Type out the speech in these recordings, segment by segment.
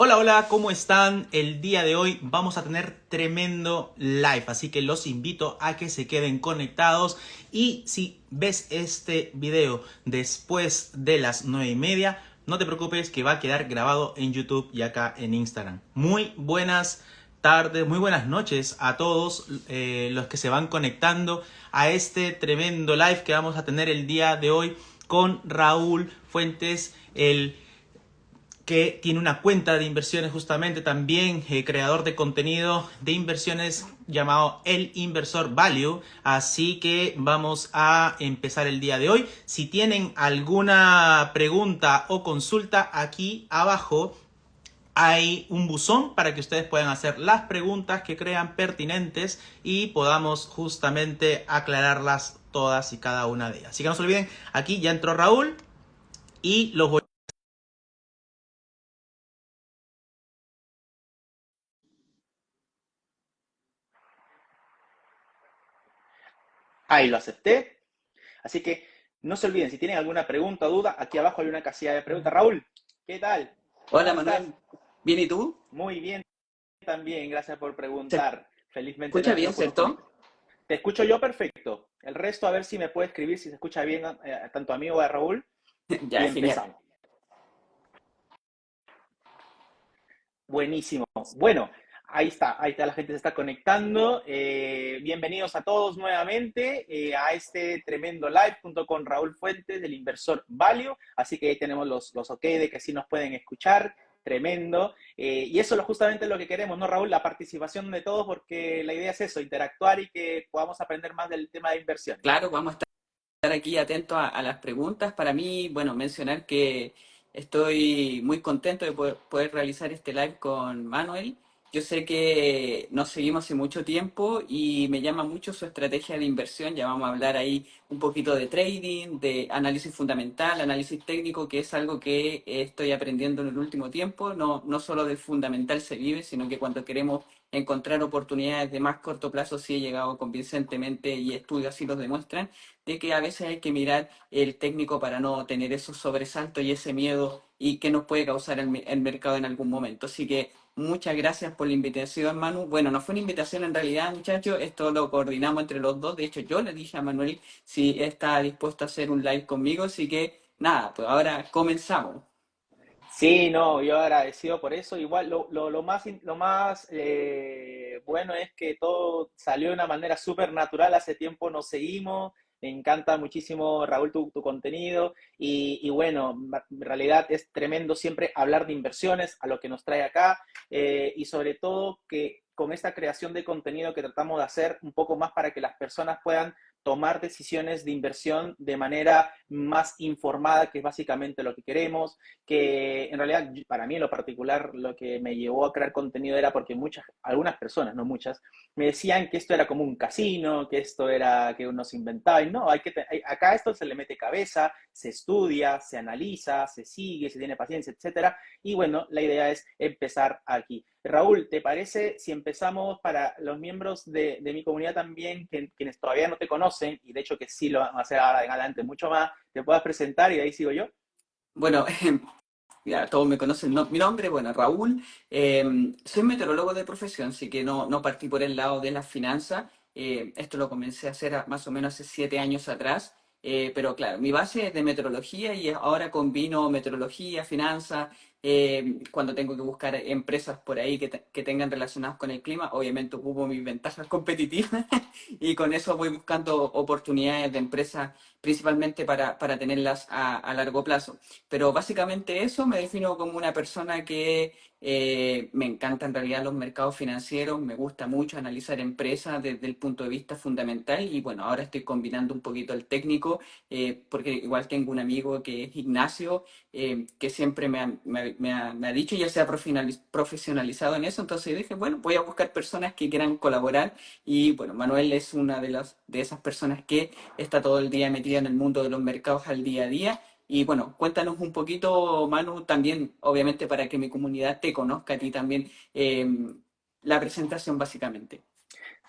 Hola, hola, ¿cómo están? El día de hoy vamos a tener tremendo live, así que los invito a que se queden conectados y si ves este video después de las 9:30, no te preocupes que va a quedar grabado en YouTube y acá en Instagram. Muy buenas tardes, muy buenas noches a todos los que se van conectando a este tremendo live que vamos a tener el día de hoy con Raúl Fuentes, el que tiene una cuenta de inversiones justamente también, creador de contenido de inversiones llamado El Inversor Value. Así que vamos a empezar el día de hoy. Si tienen alguna pregunta o consulta, aquí abajo hay un buzón para que ustedes puedan hacer las preguntas que crean pertinentes y podamos justamente aclararlas todas y cada una de ellas. Así que no se olviden, aquí ya entró Raúl y los voy. Ahí lo acepté. Así que no se olviden, si tienen alguna pregunta o duda, aquí abajo hay una casilla de preguntas. Raúl, ¿qué tal? Hola ¿Cómo estás? Manuel, ¿bien y tú? Muy bien también, gracias por ¿Se preguntar. Felizmente escucha bien, no puedo cierto? conectar. Te escucho yo perfecto. El resto a ver si me puede escribir, si se escucha bien tanto a mí o a Raúl. Y Ya, genial. empezamos. Buenísimo. Bueno, ahí está, la gente se está conectando. Bienvenidos a todos nuevamente a este tremendo live junto con Raúl Fuentes del Inversor Value. Así que ahí tenemos los OK de que sí nos pueden escuchar. Tremendo. Y eso es justamente lo que queremos, ¿no, Raúl? La participación de todos, porque la idea es eso, interactuar y que podamos aprender más del tema de inversiones. Claro, vamos a estar aquí atentos a las preguntas. Para mí, bueno, mencionar que estoy muy contento de poder realizar este live con Manuel. Yo sé que nos seguimos hace mucho tiempo y me llama mucho su estrategia de inversión. Ya vamos a hablar ahí un poquito de trading, de análisis fundamental, análisis técnico, que es algo que estoy aprendiendo en el último tiempo. No solo del fundamental se vive, sino que cuando queremos encontrar oportunidades de más corto plazo, sí he llegado convincentemente y estudios así los demuestran de que a veces hay que mirar el técnico para no tener esos sobresaltos y ese miedo y que nos puede causar el mercado en algún momento. Así que muchas gracias por la invitación, Manu. Bueno, no fue una invitación en realidad, muchachos, esto lo coordinamos entre los dos. De hecho, yo le dije a Manuel si está dispuesto a hacer un live conmigo, así que nada, pues ahora comenzamos. Sí, no, yo agradecido por eso. Igual lo más bueno es que todo salió de una manera súper natural. Hace tiempo nos seguimos. Me encanta muchísimo, Raúl, tu contenido. Y bueno, en realidad es tremendo siempre hablar de inversiones, a lo que nos trae acá. Y sobre todo que con esta creación de contenido que tratamos de hacer un poco más para que las personas puedan tomar decisiones de inversión de manera más informada, que es básicamente lo que queremos, que en realidad para mí en lo particular lo que me llevó a crear contenido era porque algunas personas, no muchas, me decían que esto era como un casino, que esto era que uno se inventaba, y no, acá esto se le mete cabeza, se estudia, se analiza, se sigue, se tiene paciencia, etcétera, y bueno, la idea es empezar aquí. Raúl, ¿te parece si empezamos para los miembros de mi comunidad también, quienes todavía no te conocen, y de hecho que sí lo van a hacer ahora en adelante mucho más, te puedas presentar y de ahí sigo yo? Bueno, ya todos me conocen, mi nombre, bueno, Raúl. Soy meteorólogo de profesión, así que no partí por el lado de las finanzas. Esto lo comencé a hacer más o menos hace 7 años atrás. Pero claro, mi base es de meteorología y ahora combino meteorología, finanzas. Cuando tengo que buscar empresas por ahí que tengan relacionadas con el clima, obviamente ocupo mis ventajas competitivas y con eso voy buscando oportunidades de empresas principalmente para tenerlas a largo plazo. Pero básicamente eso, me defino como una persona que me encanta en realidad los mercados financieros, me gusta mucho analizar empresas desde el punto de vista fundamental y bueno, ahora estoy combinando un poquito el técnico, porque igual tengo un amigo que es Ignacio, que siempre me ha dicho y él se ha profesionalizado en eso, entonces dije, bueno, voy a buscar personas que quieran colaborar y bueno, Manuel es una de esas personas que está todo el día metida en el mundo de los mercados al día a día. Y bueno, cuéntanos un poquito, Manu, también, obviamente, para que mi comunidad te conozca a ti también, la presentación básicamente.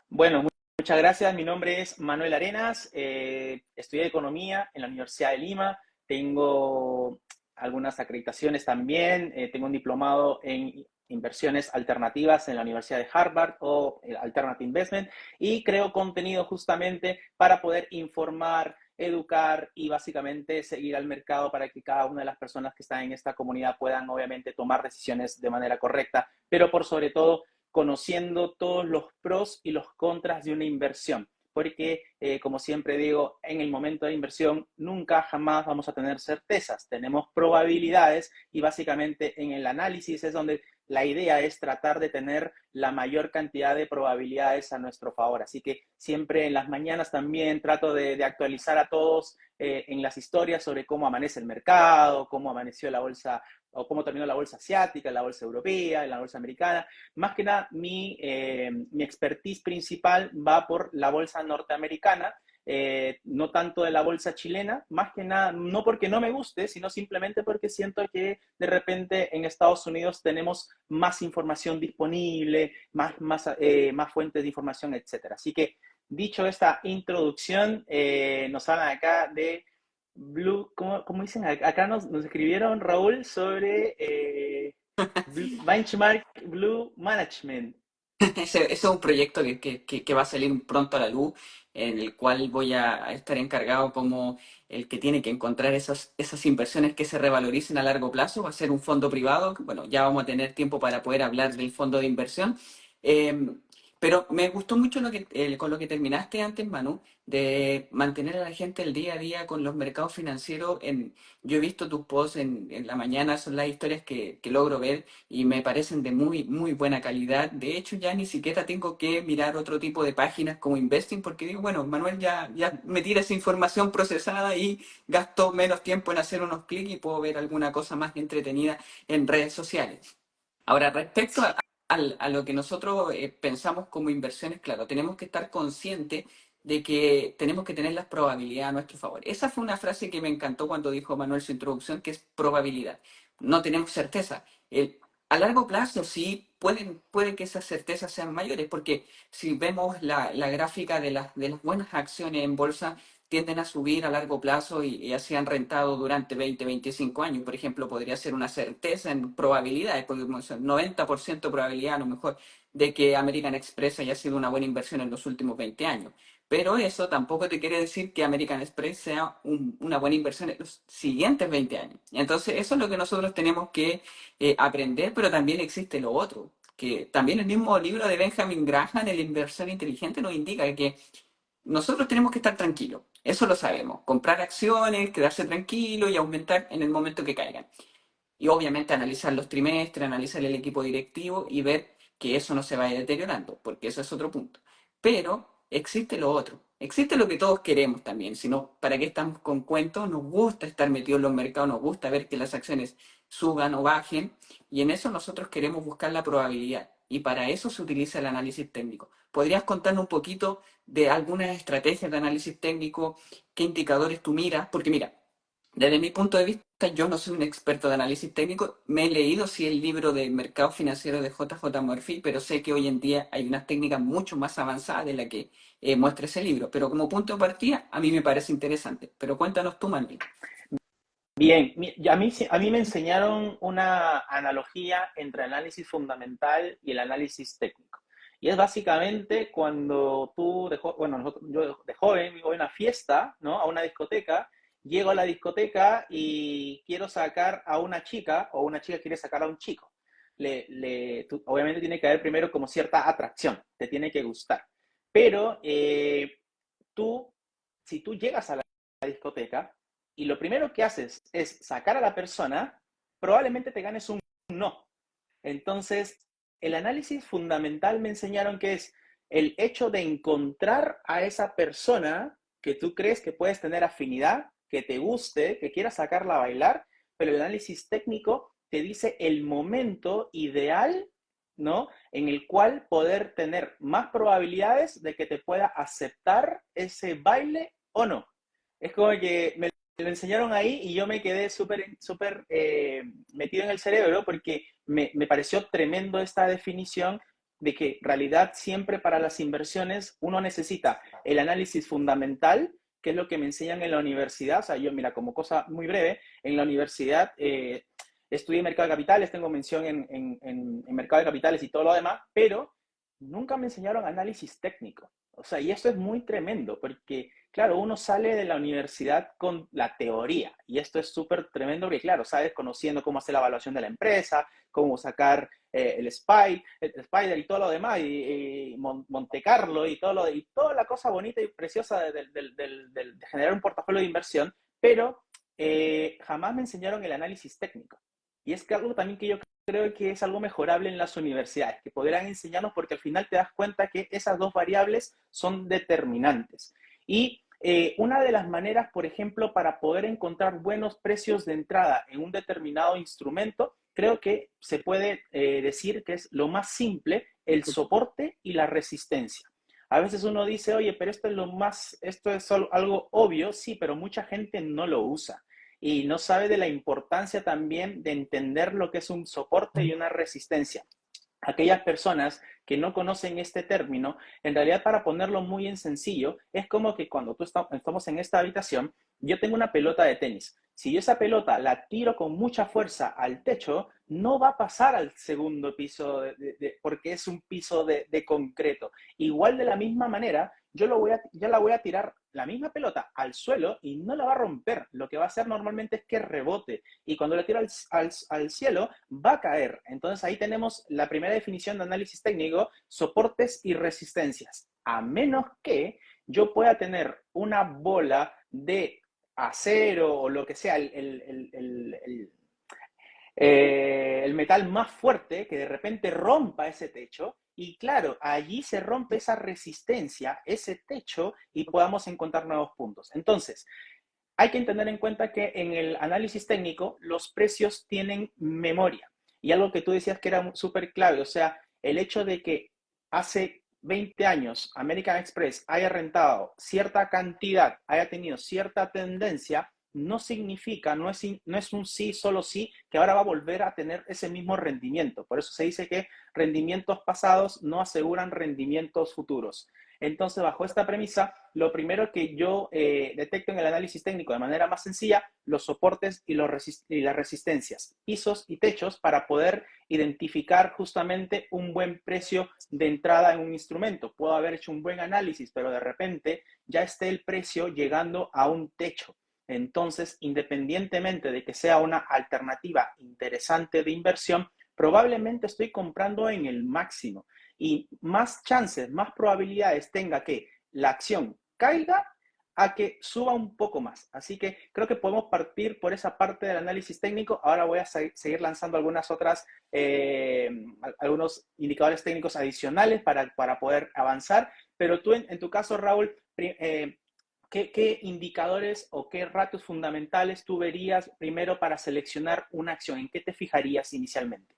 Bueno, muchas gracias. Mi nombre es Manuel Arenas. Estudié economía en la Universidad de Lima. Tengo algunas acreditaciones también. Tengo un diplomado en inversiones alternativas en la Universidad de Harvard o el Alternative Investment y creo contenido justamente para poder informar, educar y básicamente seguir al mercado para que cada una de las personas que están en esta comunidad puedan obviamente tomar decisiones de manera correcta, pero por sobre todo conociendo todos los pros y los contras de una inversión. Porque, como siempre digo, en el momento de inversión nunca jamás vamos a tener certezas, tenemos probabilidades y básicamente en el análisis es donde la idea es tratar de tener la mayor cantidad de probabilidades a nuestro favor. Así que siempre en las mañanas también trato de actualizar a todos en las historias sobre cómo amanece el mercado, cómo amaneció la bolsa o cómo terminó la bolsa asiática, la bolsa europea, la bolsa americana. Más que nada, mi expertise principal va por la bolsa norteamericana, no tanto de la bolsa chilena, más que nada, no porque no me guste, sino simplemente porque siento que de repente en Estados Unidos tenemos más información disponible, más fuentes de información, etcétera. Así que, dicho esta introducción, nos hablan acá de Blue, ¿cómo dicen? Acá nos escribieron, Raúl, sobre Benchmark Blue Management. Ese es un proyecto que va a salir pronto a la luz, en el cual voy a estar encargado como el que tiene que encontrar esas inversiones que se revaloricen a largo plazo. Va a ser un fondo privado. Bueno, ya vamos a tener tiempo para poder hablar del fondo de inversión. Eh, pero me gustó mucho con lo que terminaste antes, Manu, de mantener a la gente el día a día con los mercados financieros. Yo he visto tus posts en la mañana, son las historias que logro ver y me parecen de muy, muy buena calidad. De hecho, ya ni siquiera tengo que mirar otro tipo de páginas como Investing porque digo, bueno, Manuel ya me tira esa información procesada y gasto menos tiempo en hacer unos clics y puedo ver alguna cosa más entretenida en redes sociales. Ahora, respecto a lo que nosotros pensamos como inversiones, claro, tenemos que estar conscientes de que tenemos que tener las probabilidades a nuestro favor. Esa fue una frase que me encantó cuando dijo Manuel su introducción, que es probabilidad. No tenemos certeza. A largo plazo sí puede que esas certezas sean mayores, porque si vemos la gráfica de las buenas acciones en bolsa, tienden a subir a largo plazo y así han rentado durante 20, 25 años. Por ejemplo, podría ser una certeza en probabilidades, porque 90% probabilidad a lo mejor de que American Express haya sido una buena inversión en los últimos 20 años. Pero eso tampoco te quiere decir que American Express sea una buena inversión en los siguientes 20 años. Entonces, eso es lo que nosotros tenemos que aprender, pero también existe lo otro, que también el mismo libro de Benjamin Graham, El inversor inteligente, nos indica que nosotros tenemos que estar tranquilos, eso lo sabemos, comprar acciones, quedarse tranquilo y aumentar en el momento que caigan. Y obviamente analizar los trimestres, analizar el equipo directivo y ver que eso no se vaya deteriorando, porque eso es otro punto. Pero existe lo otro, existe lo que todos queremos también, sino para qué estamos con cuentos, nos gusta estar metidos en los mercados, nos gusta ver que las acciones suban o bajen, y en eso nosotros queremos buscar la probabilidad, y para eso se utiliza el análisis técnico. ¿Podrías contarnos un poquito de algunas estrategias de análisis técnico, qué indicadores tú miras? Porque mira, desde mi punto de vista, yo no soy un experto de análisis técnico. Me he leído sí el libro de Mercado Financiero de JJ Murphy, pero sé que hoy en día hay unas técnicas mucho más avanzadas de la que muestra ese libro. Pero como punto de partida, a mí me parece interesante. Pero cuéntanos tú, Mandy. Bien, a mí me enseñaron una analogía entre análisis fundamental y el análisis técnico. Y es básicamente cuando tú, bueno, yo de joven voy a una fiesta, ¿no? A una discoteca, llego a la discoteca y quiero sacar a una chica o una chica quiere sacar a un chico. Obviamente tiene que haber primero como cierta atracción, te tiene que gustar. Pero tú, si tú llegas a la discoteca, y lo primero que haces es sacar a la persona, probablemente te ganes un no. Entonces, el análisis fundamental me enseñaron que es el hecho de encontrar a esa persona que tú crees que puedes tener afinidad, que te guste, que quieras sacarla a bailar, pero el análisis técnico te dice el momento ideal, ¿no? En el cual poder tener más probabilidades de que te pueda aceptar ese baile o no. Es como que me lo enseñaron ahí y yo me quedé súper metido en el cerebro porque me pareció tremendo esta definición de que en realidad siempre para las inversiones uno necesita el análisis fundamental que es lo que me enseñan en la universidad. O sea, yo, mira, como cosa muy breve, en la universidad estudié mercado de capitales, tengo mención en mercado de capitales y todo lo demás, pero nunca me enseñaron análisis técnico. O sea, y esto es muy tremendo, porque, claro, uno sale de la universidad con la teoría, y esto es súper tremendo, porque, claro, sabes conociendo cómo hacer la evaluación de la empresa, cómo sacar el Spider y todo lo demás, y Monte Carlo y, y toda la cosa bonita y preciosa de generar un portafolio de inversión, pero jamás me enseñaron el análisis técnico. Y es que algo también que yo creo que es algo mejorable en las universidades, que podrán enseñarnos porque al final te das cuenta que esas dos variables son determinantes. Y una de las maneras, por ejemplo, para poder encontrar buenos precios de entrada en un determinado instrumento, creo que se puede decir que es lo más simple, el soporte y la resistencia. A veces uno dice, oye, pero esto es algo obvio, sí, pero mucha gente no lo usa y no sabe de la importancia también de entender lo que es un soporte y una resistencia. Aquellas personas que no conocen este término, en realidad para ponerlo muy en sencillo, es como que cuando estamos en esta habitación, yo tengo una pelota de tenis. Si yo esa pelota la tiro con mucha fuerza al techo, no va a pasar al segundo piso porque es un piso de concreto. Igual de la misma manera, yo la voy a tirar la misma pelota al suelo y no la va a romper. Lo que va a hacer normalmente es que rebote y cuando la tiro al cielo va a caer. Entonces ahí tenemos la primera definición de análisis técnico, soportes y resistencias. A menos que yo pueda tener una bola de acero o lo que sea, el metal más fuerte que de repente rompa ese techo y claro, allí se rompe esa resistencia, ese techo y podamos encontrar nuevos puntos. Entonces, hay que tener en cuenta que en el análisis técnico los precios tienen memoria. Y algo que tú decías que era súper clave, o sea, el hecho de que hace 20 años American Express haya rentado cierta cantidad, haya tenido cierta tendencia, no significa, no es un sí, solo sí, que ahora va a volver a tener ese mismo rendimiento. Por eso se dice que rendimientos pasados no aseguran rendimientos futuros. Entonces, bajo esta premisa, lo primero que yo detecto en el análisis técnico de manera más sencilla, los soportes y las resistencias, pisos y techos para poder identificar justamente un buen precio de entrada en un instrumento. Puedo haber hecho un buen análisis, pero de repente ya esté el precio llegando a un techo. Entonces, independientemente de que sea una alternativa interesante de inversión, probablemente estoy comprando en el máximo y más chances, más probabilidades tenga que la acción caiga a que suba un poco más. Así que creo que podemos partir por esa parte del análisis técnico. Ahora voy a seguir lanzando algunos indicadores técnicos adicionales para poder avanzar. Pero tú, en tu caso, Raúl, ¿qué indicadores o qué ratios fundamentales tú verías primero para seleccionar una acción? ¿En qué te fijarías inicialmente?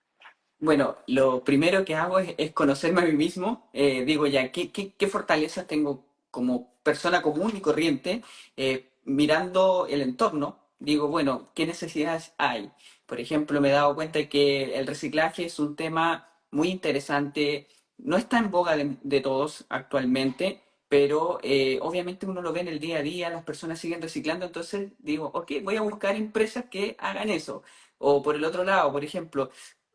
Bueno, lo primero que hago es conocerme a mí mismo. Digo ya, ¿qué fortalezas tengo como persona común y corriente? Mirando el entorno, digo, bueno, ¿qué necesidades hay? Por ejemplo, me he dado cuenta que el reciclaje es un tema muy interesante. No está en boga de todos actualmente, pero obviamente uno lo ve en el día a día, las personas siguen reciclando, entonces digo, ok, voy a buscar empresas que hagan eso. O por el otro lado, por ejemplo,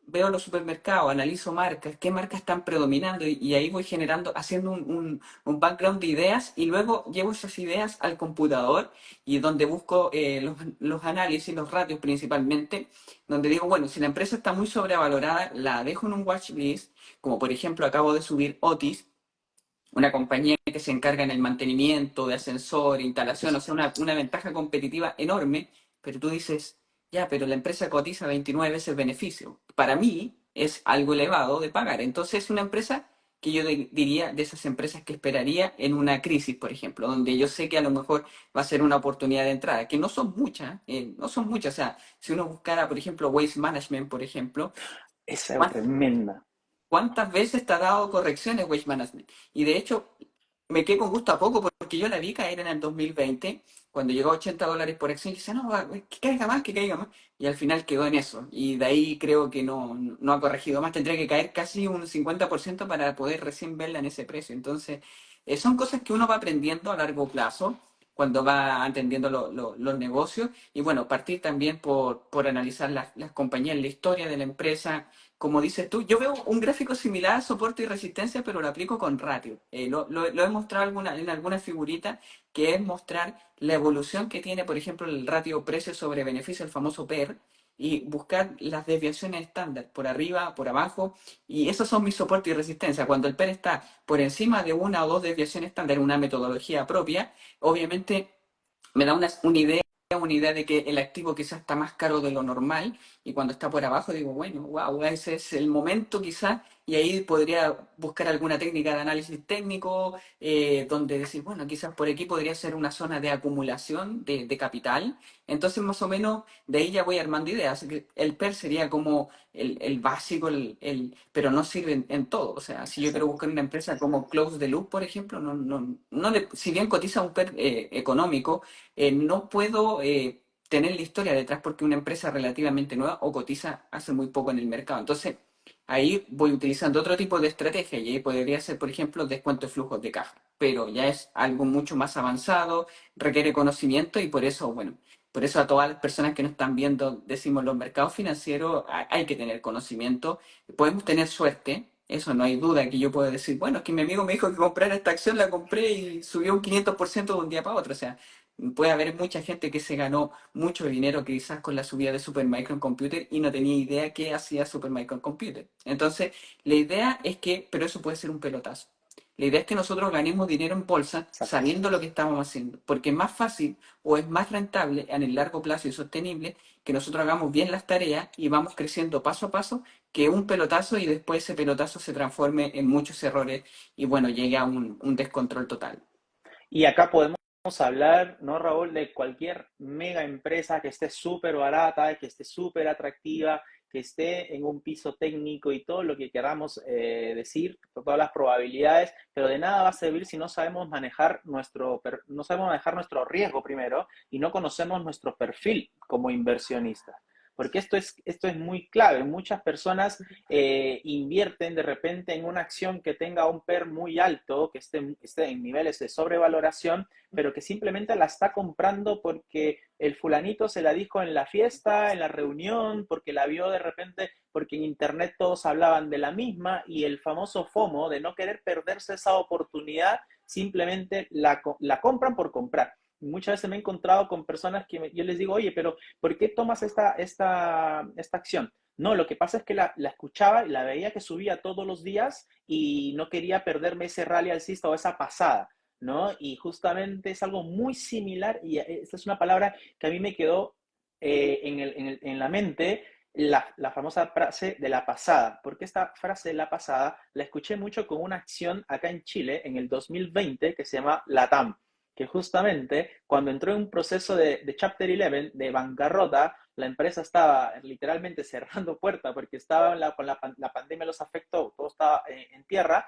veo los supermercados, analizo marcas, qué marcas están predominando y ahí voy generando, haciendo un background de ideas y luego llevo esas ideas al computador y donde busco los análisis, los ratios principalmente, donde digo, bueno, si la empresa está muy sobrevalorada, la dejo en un watch list, como por ejemplo acabo de subir Otis, una compañía que se encarga en el mantenimiento de ascensor, instalación, o sea, una ventaja competitiva enorme, pero tú dices, ya, pero la empresa cotiza 29 veces el beneficio. Para mí es algo elevado de pagar. Entonces es una empresa que yo diría de esas empresas que esperaría en una crisis, por ejemplo, donde yo sé que a lo mejor va a ser una oportunidad de entrada, que no son muchas, no son muchas. O sea, si uno buscara, por ejemplo, Waste Management, por ejemplo, Esa es tremenda. ¿cuántas veces te ha dado correcciones Waste Management? Y de hecho, me quedé con gusto a poco porque yo la vi caer en el 2020, cuando llegó a $80 por acción, y dije, no, que caiga más, que caiga más. Y al final quedó en eso. Y de ahí creo que no ha corregido más. Tendría que caer casi un 50% para poder recién verla en ese precio. Entonces, son cosas que uno va aprendiendo a largo plazo. cuando va entendiendo los negocios. Y bueno, partir también por analizar las compañías, la historia de la empresa. Como dices tú, yo veo un gráfico similar, soporte y resistencia, pero lo aplico con ratio. Lo he mostrado en alguna figurita, que es mostrar la evolución que tiene, por ejemplo, el ratio precio sobre beneficio, el famoso PER, y buscar las desviaciones estándar, por arriba, por abajo, y esos son mis soportes y resistencia. Cuando el PER está por encima de una o dos desviaciones estándar, una metodología propia, obviamente me da una idea de que el activo quizás está más caro de lo normal, y cuando está por abajo digo, bueno, wow, ese es el momento quizás, y ahí podría buscar alguna técnica de análisis técnico, donde decir, bueno, quizás por aquí podría ser una zona de acumulación de capital. Entonces más o menos de ahí ya voy armando ideas. Así que el PER sería como el básico, pero no sirve en todo. O sea, si yo quiero Exacto. buscar una empresa como Close the Loop, por ejemplo, si bien cotiza un PER económico, no puedo tener la historia detrás porque una empresa relativamente nueva o cotiza hace muy poco en el mercado. Entonces, ahí voy utilizando otro tipo de estrategia, y ahí podría ser, por ejemplo, descuento de flujos de caja, pero ya es algo mucho más avanzado, requiere conocimiento, y por eso, bueno, por eso a todas las personas que nos están viendo, decimos, los mercados financieros hay que tener conocimiento. Podemos tener suerte, eso no hay duda, que yo puedo decir, bueno, es que mi amigo me dijo que comprara esta acción, la compré y subió un 500% de un día para otro. O sea, puede haber mucha gente que se ganó mucho dinero quizás con la subida de Supermicro Computer y no tenía idea qué hacía Supermicro Computer. Entonces, la idea es que, pero eso puede ser un pelotazo. La idea es que nosotros ganemos dinero en bolsa Exacto. sabiendo lo que estamos haciendo, porque es más fácil o es más rentable en el largo plazo y sostenible que nosotros hagamos bien las tareas y vamos creciendo paso a paso, que un pelotazo y después ese pelotazo se transforme en muchos errores y bueno, llegue a un descontrol total. Y acá podemos hablar, ¿no, Raúl, de cualquier mega empresa que esté súper barata, que esté súper atractiva, que esté en un piso técnico y todo lo que queramos decir, todas las probabilidades, pero de nada va a servir si no sabemos manejar no sabemos manejar nuestro riesgo primero y no conocemos nuestro perfil como inversionistas. Porque esto es muy clave. Muchas personas invierten de repente en una acción que tenga un PER muy alto, que esté en niveles de sobrevaloración, pero que simplemente la está comprando porque el fulanito se la dijo en la fiesta, en la reunión, porque la vio de repente, porque en internet todos hablaban de la misma, y el famoso FOMO de no querer perderse esa oportunidad, simplemente la compran por comprar. Muchas veces me he encontrado con personas que yo les digo, oye, pero ¿por qué tomas esta acción? No, lo que pasa es que la escuchaba y la veía que subía todos los días y no quería perderme ese rally alcista o esa pasada, ¿no? Y justamente es algo muy similar, y esta es una palabra que a mí me quedó en la mente, la famosa frase de la pasada, porque esta frase de la pasada la escuché mucho con una acción acá en Chile en el 2020 que se llama LATAM, que justamente cuando entró en un proceso de Chapter 11, de bancarrota, la empresa estaba literalmente cerrando puertas porque estaba con la pandemia los afectó, todo estaba en tierra,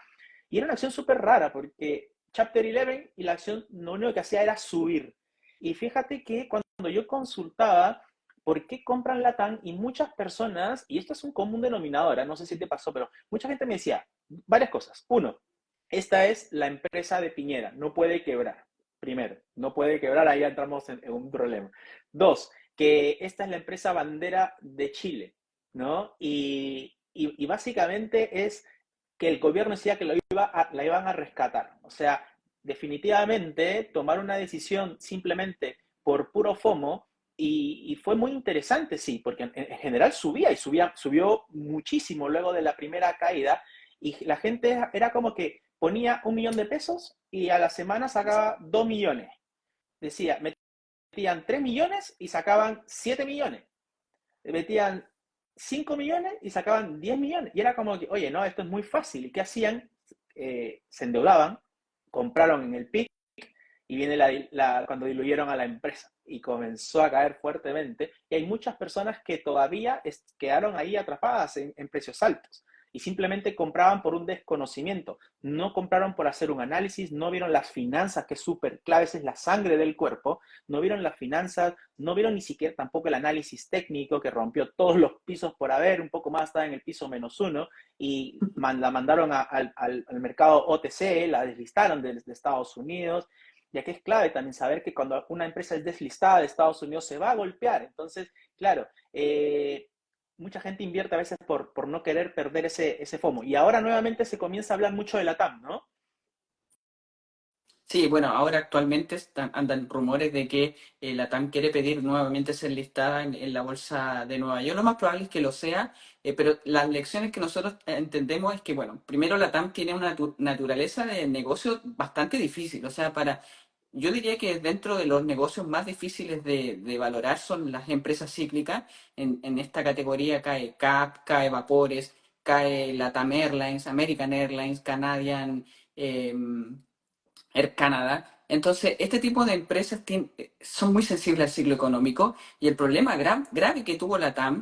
y era una acción súper rara porque Chapter 11 y la acción lo único que hacía era subir. Y fíjate que cuando yo consultaba por qué compran Latam, y muchas personas, y esto es un común denominador, no sé si te pasó, pero mucha gente me decía varias cosas. Uno, esta es la empresa de Piñera, no puede quebrar. Primero, no puede quebrar, ahí entramos en un problema. Dos, que esta es la empresa bandera de Chile, ¿no? Y básicamente es que el gobierno decía que la iban a rescatar. O sea, definitivamente tomar una decisión simplemente por puro FOMO, y fue muy interesante, sí, porque en general subió muchísimo luego de la primera caída, y la gente era como que ponía 1 millón de pesos y a la semana sacaba 2 millones. Decía, metían 3 millones y sacaban 7 millones. Metían 5 millones y sacaban 10 millones. Y era como que, oye, no, esto es muy fácil. ¿Y qué hacían? Se endeudaban, compraron en el pic, y viene cuando diluyeron a la empresa y comenzó a caer fuertemente. Y hay muchas personas que todavía quedaron ahí atrapadas en precios altos y simplemente compraban por un desconocimiento. No compraron por hacer un análisis, no vieron las finanzas, que es súper clave, es la sangre del cuerpo, no vieron las finanzas, no vieron ni siquiera tampoco el análisis técnico, que rompió todos los pisos por haber, un poco más estaba en el piso -1, y la mandaron al mercado OTC, la deslistaron de Estados Unidos. ya que es clave también saber que cuando una empresa es deslistada de Estados Unidos se va a golpear. Entonces, claro, mucha gente invierte a veces por no querer perder ese FOMO. Y ahora nuevamente se comienza a hablar mucho de la TAM, ¿no? Sí, bueno, ahora actualmente andan rumores de que la TAM quiere pedir nuevamente ser listada en la bolsa de Nueva York. Lo más probable es que lo sea, pero las lecciones que nosotros entendemos es que, bueno, primero la TAM tiene una naturaleza de negocio bastante difícil. O sea, yo diría que dentro de los negocios más difíciles de valorar son las empresas cíclicas. En esta categoría cae CAP, cae Vapores, cae LATAM Airlines, American Airlines, Canadian. Air Canada. Entonces, este tipo de empresas son muy sensibles al ciclo económico y el problema grave que tuvo la TAM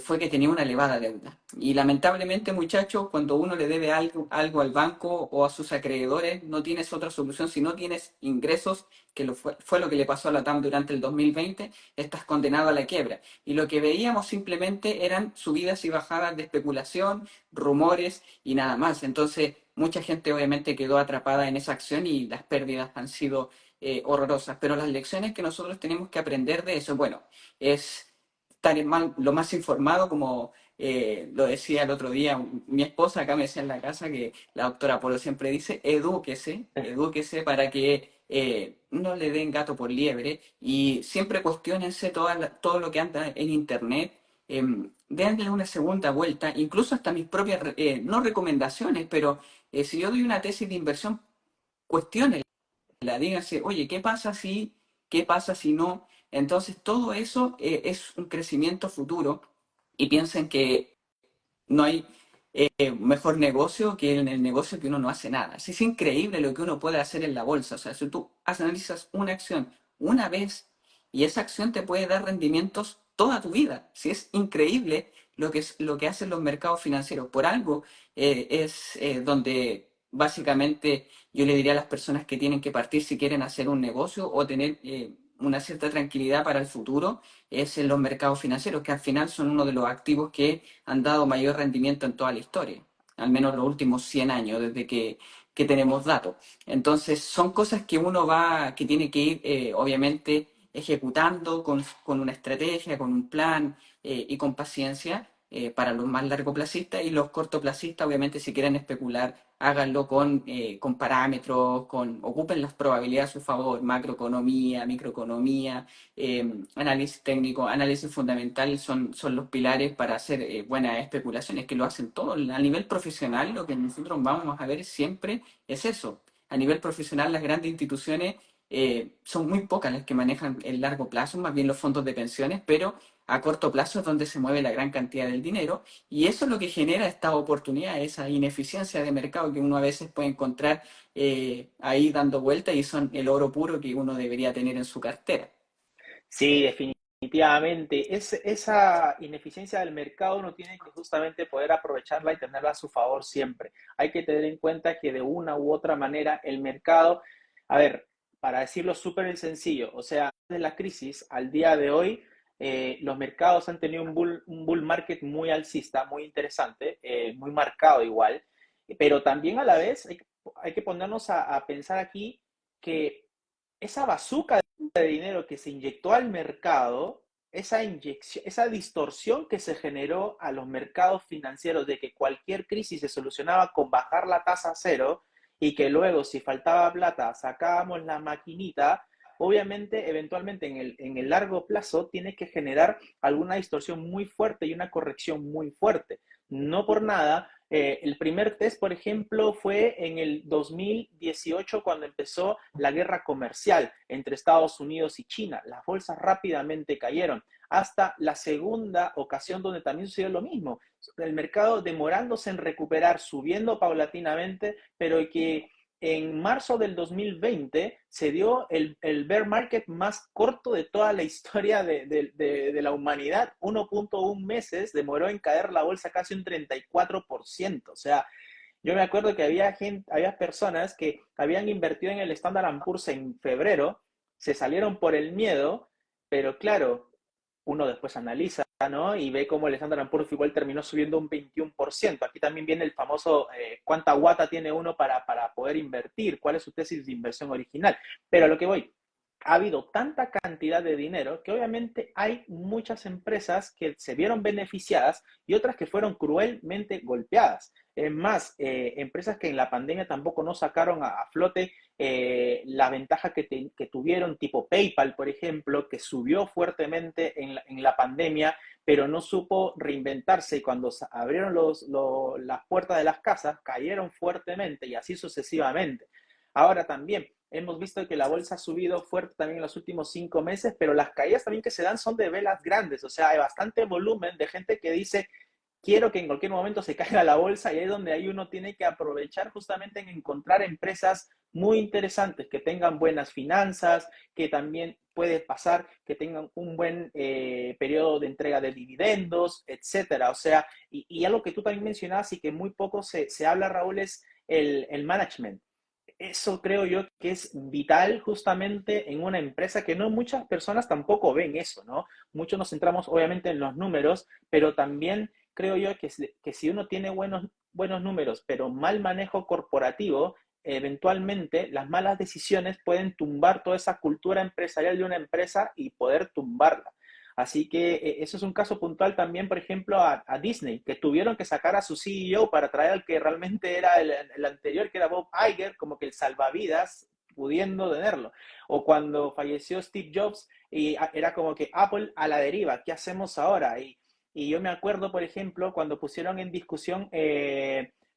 fue que tenía una elevada deuda. Y lamentablemente, muchachos, cuando uno le debe algo al banco o a sus acreedores, no tienes otra solución si no tienes ingresos, que fue lo que le pasó a la TAM durante el 2020, estás condenado a la quiebra. Y lo que veíamos simplemente eran subidas y bajadas de especulación, rumores y nada más. Entonces, mucha gente obviamente quedó atrapada en esa acción y las pérdidas han sido horrorosas. Pero las lecciones que nosotros tenemos que aprender de eso, bueno, es estar lo más informado, como lo decía el otro día mi esposa, acá me decía en la casa que la doctora Polo siempre dice, edúquese, edúquese para que no le den gato por liebre y siempre cuestionense todo lo que anda en internet. Denle una segunda vuelta, incluso hasta mis propias, no recomendaciones, pero si yo doy una tesis de inversión, cuestiónenla, díganse, oye, qué pasa si no? Entonces, todo eso es un crecimiento futuro y piensen que no hay mejor negocio que en el negocio que uno no hace nada. Sí, es increíble lo que uno puede hacer en la bolsa. O sea, si tú analizas una acción una vez y esa acción te puede dar rendimientos toda tu vida. Sí, es increíble lo que hacen los mercados financieros. Por algo es donde básicamente yo le diría a las personas que tienen que partir si quieren hacer un negocio o tener una cierta tranquilidad para el futuro, es en los mercados financieros, que al final son uno de los activos que han dado mayor rendimiento en toda la historia, al menos los últimos 100 años, desde que tenemos datos. Entonces, son cosas que que tiene que ir, obviamente, ejecutando con una estrategia, con un plan y con paciencia para los más largoplacistas y los cortoplacistas, obviamente, si quieren especular, háganlo con parámetros, ocupen las probabilidades a su favor, macroeconomía, microeconomía, análisis técnico, análisis fundamental son los pilares para hacer buenas especulaciones, que lo hacen todos. A nivel profesional, lo que nosotros vamos a ver siempre es eso. A nivel profesional, las grandes instituciones son muy pocas las que manejan el largo plazo, más bien los fondos de pensiones, pero a corto plazo es donde se mueve la gran cantidad del dinero y eso es lo que genera esta oportunidad, esa ineficiencia de mercado que uno a veces puede encontrar ahí dando vueltas y son el oro puro que uno debería tener en su cartera. Sí, definitivamente. Esa ineficiencia del mercado uno tiene que justamente poder aprovecharla y tenerla a su favor siempre. Hay que tener en cuenta que de una u otra manera el mercado, a ver, para decirlo súper sencillo, o sea, desde la crisis al día de hoy, los mercados han tenido un bull market muy alcista, muy interesante, muy marcado igual, pero también a la vez hay que ponernos a pensar aquí que esa bazooka de dinero que se inyectó al mercado, esa inyección, esa distorsión que se generó a los mercados financieros de que cualquier crisis se solucionaba con bajar la tasa a cero y que luego si faltaba plata sacábamos la maquinita, obviamente eventualmente en el largo plazo tiene que generar alguna distorsión muy fuerte y una corrección muy fuerte. No por nada, el primer test, por ejemplo, fue en el 2018 cuando empezó la guerra comercial entre Estados Unidos y China. Las bolsas rápidamente cayeron hasta la segunda ocasión donde también sucedió lo mismo. El mercado demorándose en recuperar, subiendo paulatinamente, pero que en marzo del 2020 se dio el bear market más corto de toda la historia de la humanidad. 1.1 meses demoró en caer la bolsa casi un 34%. O sea, yo me acuerdo que había personas que habían invertido en el Standard Poor's en febrero, se salieron por el miedo, pero claro, uno después analiza, ¿no? Y ve cómo el Standard Poor's igual terminó subiendo un 21%. Aquí también viene el famoso cuánta guata tiene uno para poder invertir, cuál es su tesis de inversión original. Pero a lo que voy, ha habido tanta cantidad de dinero que obviamente hay muchas empresas que se vieron beneficiadas y otras que fueron cruelmente golpeadas. Es más, empresas que en la pandemia tampoco no sacaron a flote la ventaja que tuvieron, tipo PayPal, por ejemplo, que subió fuertemente en la pandemia, pero no supo reinventarse y cuando abrieron las puertas de las casas, cayeron fuertemente y así sucesivamente. Ahora también hemos visto que la bolsa ha subido fuerte también en los últimos 5 meses, pero las caídas también que se dan son de velas grandes, o sea, hay bastante volumen de gente que dice, quiero que en cualquier momento se caiga la bolsa y ahí es donde ahí uno tiene que aprovechar justamente en encontrar empresas muy interesantes, que tengan buenas finanzas, que también puede pasar que tengan un buen periodo de entrega de dividendos, etcétera. O sea, y algo que tú también mencionabas y que muy poco se habla, Raúl, es el management. Eso creo yo que es vital justamente en una empresa que no muchas personas tampoco ven eso, ¿no? Muchos nos centramos obviamente en los números, pero también creo yo que si uno tiene buenos números, pero mal manejo corporativo, eventualmente las malas decisiones pueden tumbar toda esa cultura empresarial de una empresa y poder tumbarla. Así que eso es un caso puntual también, por ejemplo, a Disney, que tuvieron que sacar a su CEO para traer al que realmente era el anterior, que era Bob Iger, como que el salvavidas, pudiendo tenerlo. O cuando falleció Steve Jobs, y era como que Apple a la deriva, ¿qué hacemos ahora? Y yo me acuerdo, por ejemplo, cuando pusieron en discusión,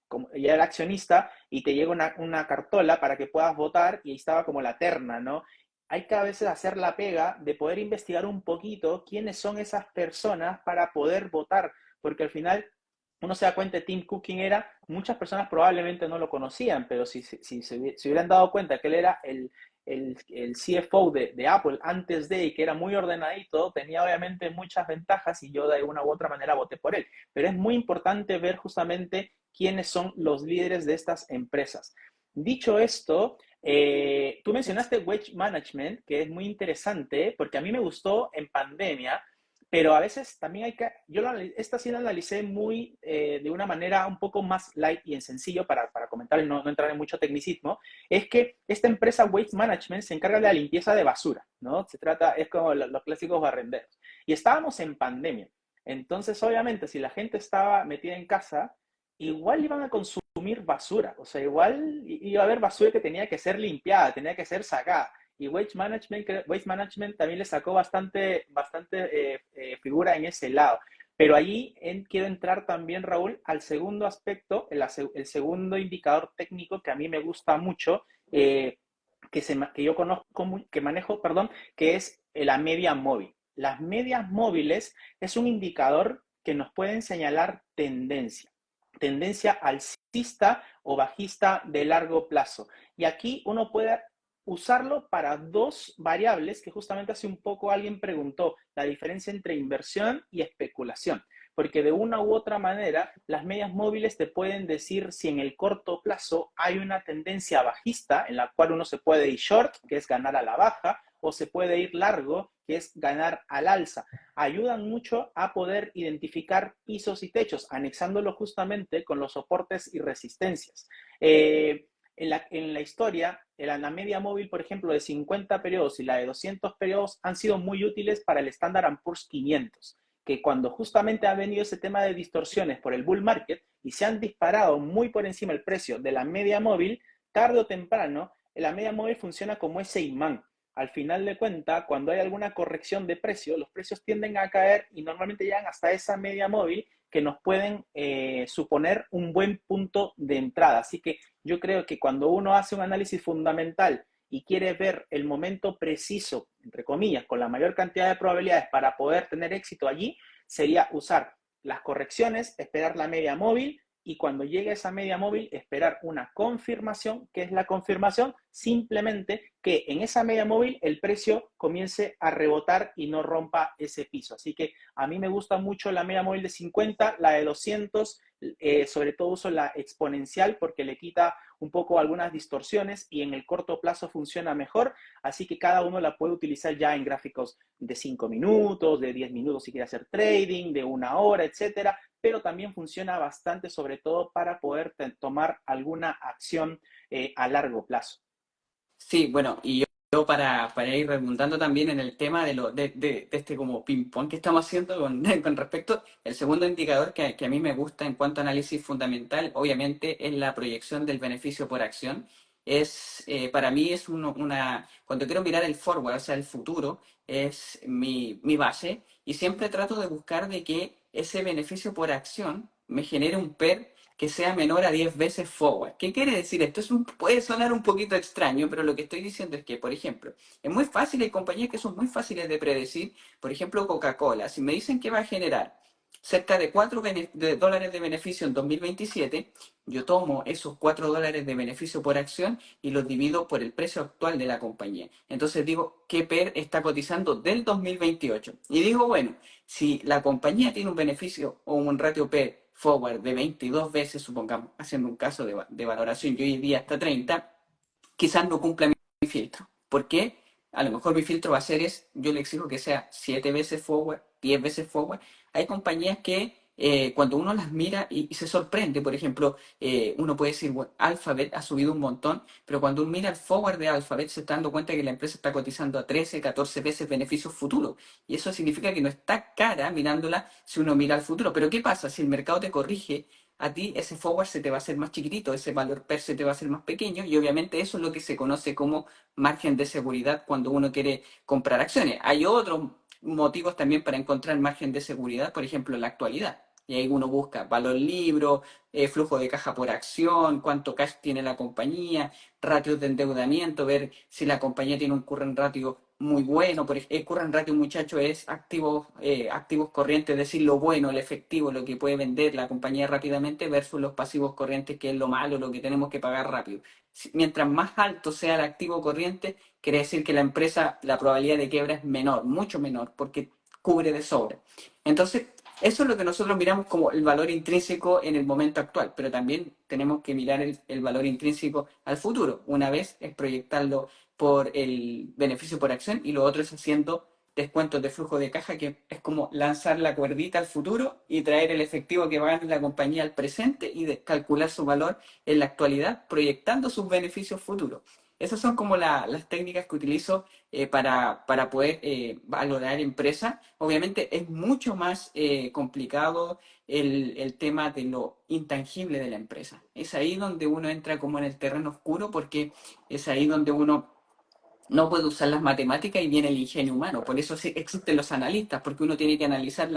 como ya era accionista, y te llega una cartola para que puedas votar, y ahí estaba como la terna, ¿no? Hay que a veces hacer la pega de poder investigar un poquito quiénes son esas personas para poder votar, porque al final uno se da cuenta de Tim Cook quién era, muchas personas probablemente no lo conocían, pero si se hubieran dado cuenta que él era el CFO de Apple antes de y que era muy ordenadito, tenía obviamente muchas ventajas y yo de una u otra manera voté por él. Pero es muy importante ver justamente quiénes son los líderes de estas empresas. Dicho esto, tú mencionaste Wage Management, que es muy interesante porque a mí me gustó en pandemia, pero a veces también hay que, esta sí la analicé muy de una manera un poco más light y en sencillo para comentar y no entrar en mucho tecnicismo, es que esta empresa Waste Management se encarga de la limpieza de basura, ¿no? Es como los clásicos barrenderos. Y estábamos en pandemia. Entonces, obviamente, si la gente estaba metida en casa, igual iban a consumir basura. O sea, igual iba a haber basura que tenía que ser limpiada, tenía que ser sacada. Y Waste Management también le sacó bastante figura en ese lado. Pero allí quiero entrar también, Raúl, al segundo aspecto, el segundo indicador técnico que a mí me gusta mucho, que yo conozco, que manejo, perdón, que es la media móvil. Las medias móviles es un indicador que nos pueden señalar tendencia alcista o bajista de largo plazo. Y aquí uno puede usarlo para dos variables que justamente hace un poco alguien preguntó, la diferencia entre inversión y especulación. Porque de una u otra manera, las medias móviles te pueden decir si en el corto plazo hay una tendencia bajista en la cual uno se puede ir short, que es ganar a la baja, o se puede ir largo, que es ganar al alza. Ayudan mucho a poder identificar pisos y techos, anexándolo justamente con los soportes y resistencias. En la historia, la media móvil, por ejemplo, de 50 periodos y la de 200 periodos han sido muy útiles para el Standard Poor's 500, que cuando justamente ha venido ese tema de distorsiones por el bull market y se han disparado muy por encima el precio de la media móvil, tarde o temprano, la media móvil funciona como ese imán. Al final de cuentas, cuando hay alguna corrección de precio, los precios tienden a caer y normalmente llegan hasta esa media móvil que nos pueden suponer un buen punto de entrada. Así que yo creo que cuando uno hace un análisis fundamental y quiere ver el momento preciso, entre comillas, con la mayor cantidad de probabilidades para poder tener éxito allí, sería usar las correcciones, esperar la media móvil y cuando llegue esa media móvil esperar una confirmación. ¿Qué es la confirmación? Simplemente que en esa media móvil el precio comience a rebotar y no rompa ese piso. Así que a mí me gusta mucho la media móvil de 50, la de 200, sobre todo uso la exponencial porque le quita un poco algunas distorsiones y en el corto plazo funciona mejor, así que cada uno la puede utilizar ya en gráficos de 5 minutos, de 10 minutos si quiere hacer trading, de una hora, etcétera, pero también funciona bastante sobre todo para poder tomar alguna acción a largo plazo. Sí, bueno, y yo para ir redundando también en el tema de este como ping-pong que estamos haciendo con respecto, el segundo indicador que a mí me gusta en cuanto a análisis fundamental, obviamente, es la proyección del beneficio por acción. Para mí es cuando quiero mirar el forward, o sea, el futuro, es mi base y siempre trato de buscar de que ese beneficio por acción me genere un PER que sea menor a 10 veces forward. ¿Qué quiere decir esto? Puede sonar un poquito extraño, pero lo que estoy diciendo es que, por ejemplo, es muy fácil, hay compañías que son muy fáciles de predecir. Por ejemplo, Coca-Cola. Si me dicen que va a generar cerca de $4 de beneficio en 2027, yo tomo esos $4 de beneficio por acción y los divido por el precio actual de la compañía. Entonces digo, ¿qué PER está cotizando del 2028? Y digo, bueno, si la compañía tiene un beneficio o un ratio P forward de 22 veces, supongamos, haciendo un caso de valoración, yo hoy día hasta 30, quizás no cumpla mi filtro. ¿Por qué? A lo mejor mi filtro va a ser yo le exijo que sea 7 veces forward, 10 veces forward. Hay compañías que cuando uno las mira y se sorprende, por ejemplo, uno puede decir, bueno, Alphabet ha subido un montón, pero cuando uno mira el forward de Alphabet se está dando cuenta que la empresa está cotizando a 13, 14 veces beneficios futuros. Y eso significa que no está cara mirándola si uno mira al futuro. Pero ¿qué pasa? Si el mercado te corrige, a ti ese forward se te va a hacer más chiquitito, ese valor per se te va a hacer más pequeño y obviamente eso es lo que se conoce como margen de seguridad cuando uno quiere comprar acciones. Hay otros motivos también para encontrar margen de seguridad, por ejemplo, en la actualidad. Y ahí uno busca valor libro, flujo de caja por acción, cuánto cash tiene la compañía, ratios de endeudamiento, ver si la compañía tiene un current ratio muy bueno. El current ratio, muchacho, es activos corrientes, es decir, lo bueno, el efectivo, lo que puede vender la compañía rápidamente versus los pasivos corrientes, que es lo malo, lo que tenemos que pagar rápido. Mientras más alto sea el activo corriente, quiere decir que la empresa, la probabilidad de quiebra es menor, mucho menor, porque cubre de sobra. Entonces, eso es lo que nosotros miramos como el valor intrínseco en el momento actual, pero también tenemos que mirar el valor intrínseco al futuro. Una vez es proyectarlo por el beneficio por acción y lo otro es haciendo descuentos de flujo de caja, que es como lanzar la cuerdita al futuro y traer el efectivo que va a ganar la compañía al presente y calcular su valor en la actualidad, proyectando sus beneficios futuros. Esas son como las técnicas que utilizo para poder valorar empresas. Obviamente es mucho más complicado el tema de lo intangible de la empresa. Es ahí donde uno entra como en el terreno oscuro porque es ahí donde uno no puede usar las matemáticas y viene el ingenio humano. Por eso sí existen los analistas, porque uno tiene que analizar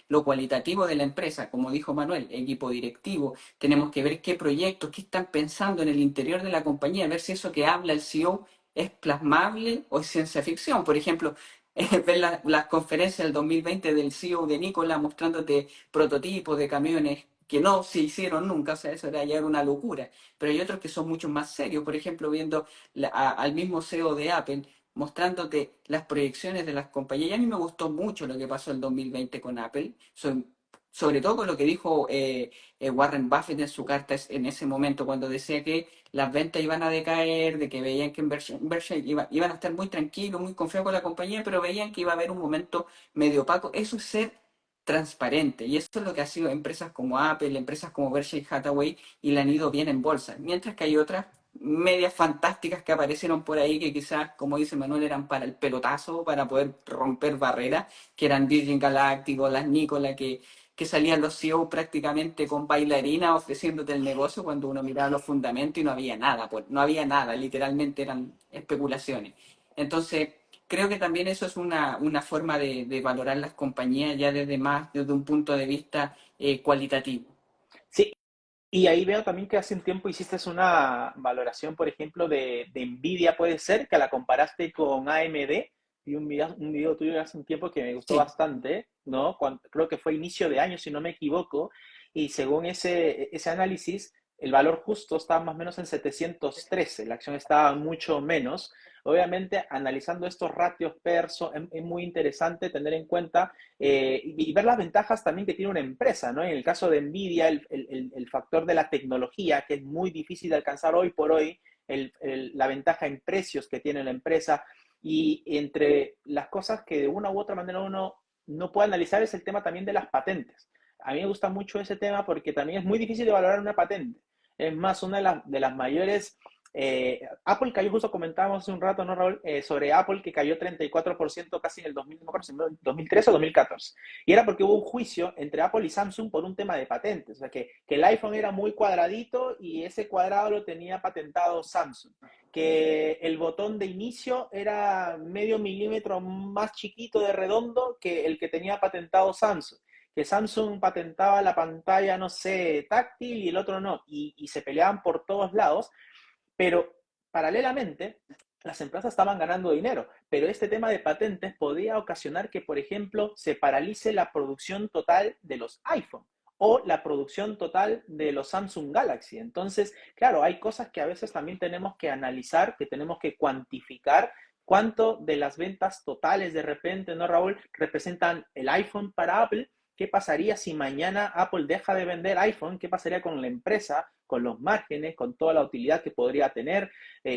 lo cualitativo de la empresa, como dijo Manuel, equipo directivo. Tenemos que ver qué proyectos, qué están pensando en el interior de la compañía, ver si eso que habla el CEO es plasmable o es ciencia ficción. Por ejemplo, ver las conferencias del 2020 del CEO de Nikola mostrándote prototipos de camiones que no se hicieron nunca, o sea, eso era ya una locura. Pero hay otros que son mucho más serios, por ejemplo, viendo al mismo CEO de Apple, mostrándote las proyecciones de las compañías. Y a mí me gustó mucho lo que pasó el 2020 con Apple, sobre todo con lo que dijo Warren Buffett en su carta en ese momento, cuando decía que las ventas iban a decaer, de que veían que Berkshire iban a estar muy tranquilos, muy confiados con la compañía, pero veían que iba a haber un momento medio opaco. Eso es ser transparente, y eso es lo que ha sido empresas como Apple, empresas como Berkshire Hathaway, y le han ido bien en bolsa, mientras que hay otras medias fantásticas que aparecieron por ahí que quizás, como dice Manuel, eran para el pelotazo, para poder romper barreras, que eran Virgin Galactic o las Nikola, que salían los CEO prácticamente con bailarina ofreciéndote el negocio cuando uno miraba los fundamentos y no había nada, pues no había nada, literalmente eran especulaciones. Entonces, creo que también eso es una forma de valorar las compañías ya desde un punto de vista cualitativo. Sí, y ahí veo también que hace un tiempo hiciste una valoración, por ejemplo, de Nvidia, puede ser, que la comparaste con AMD. Y un video tuyo hace un tiempo que me gustó Sí, bastante, ¿no? Creo que fue inicio de año, si no me equivoco. Y según ese análisis, el valor justo estaba más o menos en 713, la acción estaba mucho menos. Obviamente, analizando estos ratios perso, es muy interesante tener en cuenta y ver las ventajas también que tiene una empresa, ¿no? En el caso de Nvidia, el factor de la tecnología, que es muy difícil de alcanzar hoy por hoy, la ventaja en precios que tiene la empresa, y entre las cosas que de una u otra manera uno no puede analizar es el tema también de las patentes. A mí me gusta mucho ese tema porque también es muy difícil de valorar una patente. Es más, una de las mayores Apple cayó, justo comentábamos hace un rato, ¿no, Raúl? Sobre Apple, que cayó 34% casi en el 2000, no me acuerdo si en 2013 o 2014. Y era porque hubo un juicio entre Apple y Samsung por un tema de patentes. O sea, que el iPhone era muy cuadradito y ese cuadrado lo tenía patentado Samsung. Que el botón de inicio era medio milímetro más chiquito de redondo que el que tenía patentado Samsung, que Samsung patentaba la pantalla, no sé, táctil y el otro no, y se peleaban por todos lados, pero paralelamente las empresas estaban ganando dinero, pero este tema de patentes podía ocasionar que, por ejemplo, se paralice la producción total de los iPhone o la producción total de los Samsung Galaxy. Entonces, claro, hay cosas que a veces también tenemos que analizar, que tenemos que cuantificar cuánto de las ventas totales de repente, ¿no, Raúl? Representan el iPhone para Apple. ¿Qué pasaría si mañana Apple deja de vender iPhone? ¿Qué pasaría con la empresa, con los márgenes, con toda la utilidad que podría tener,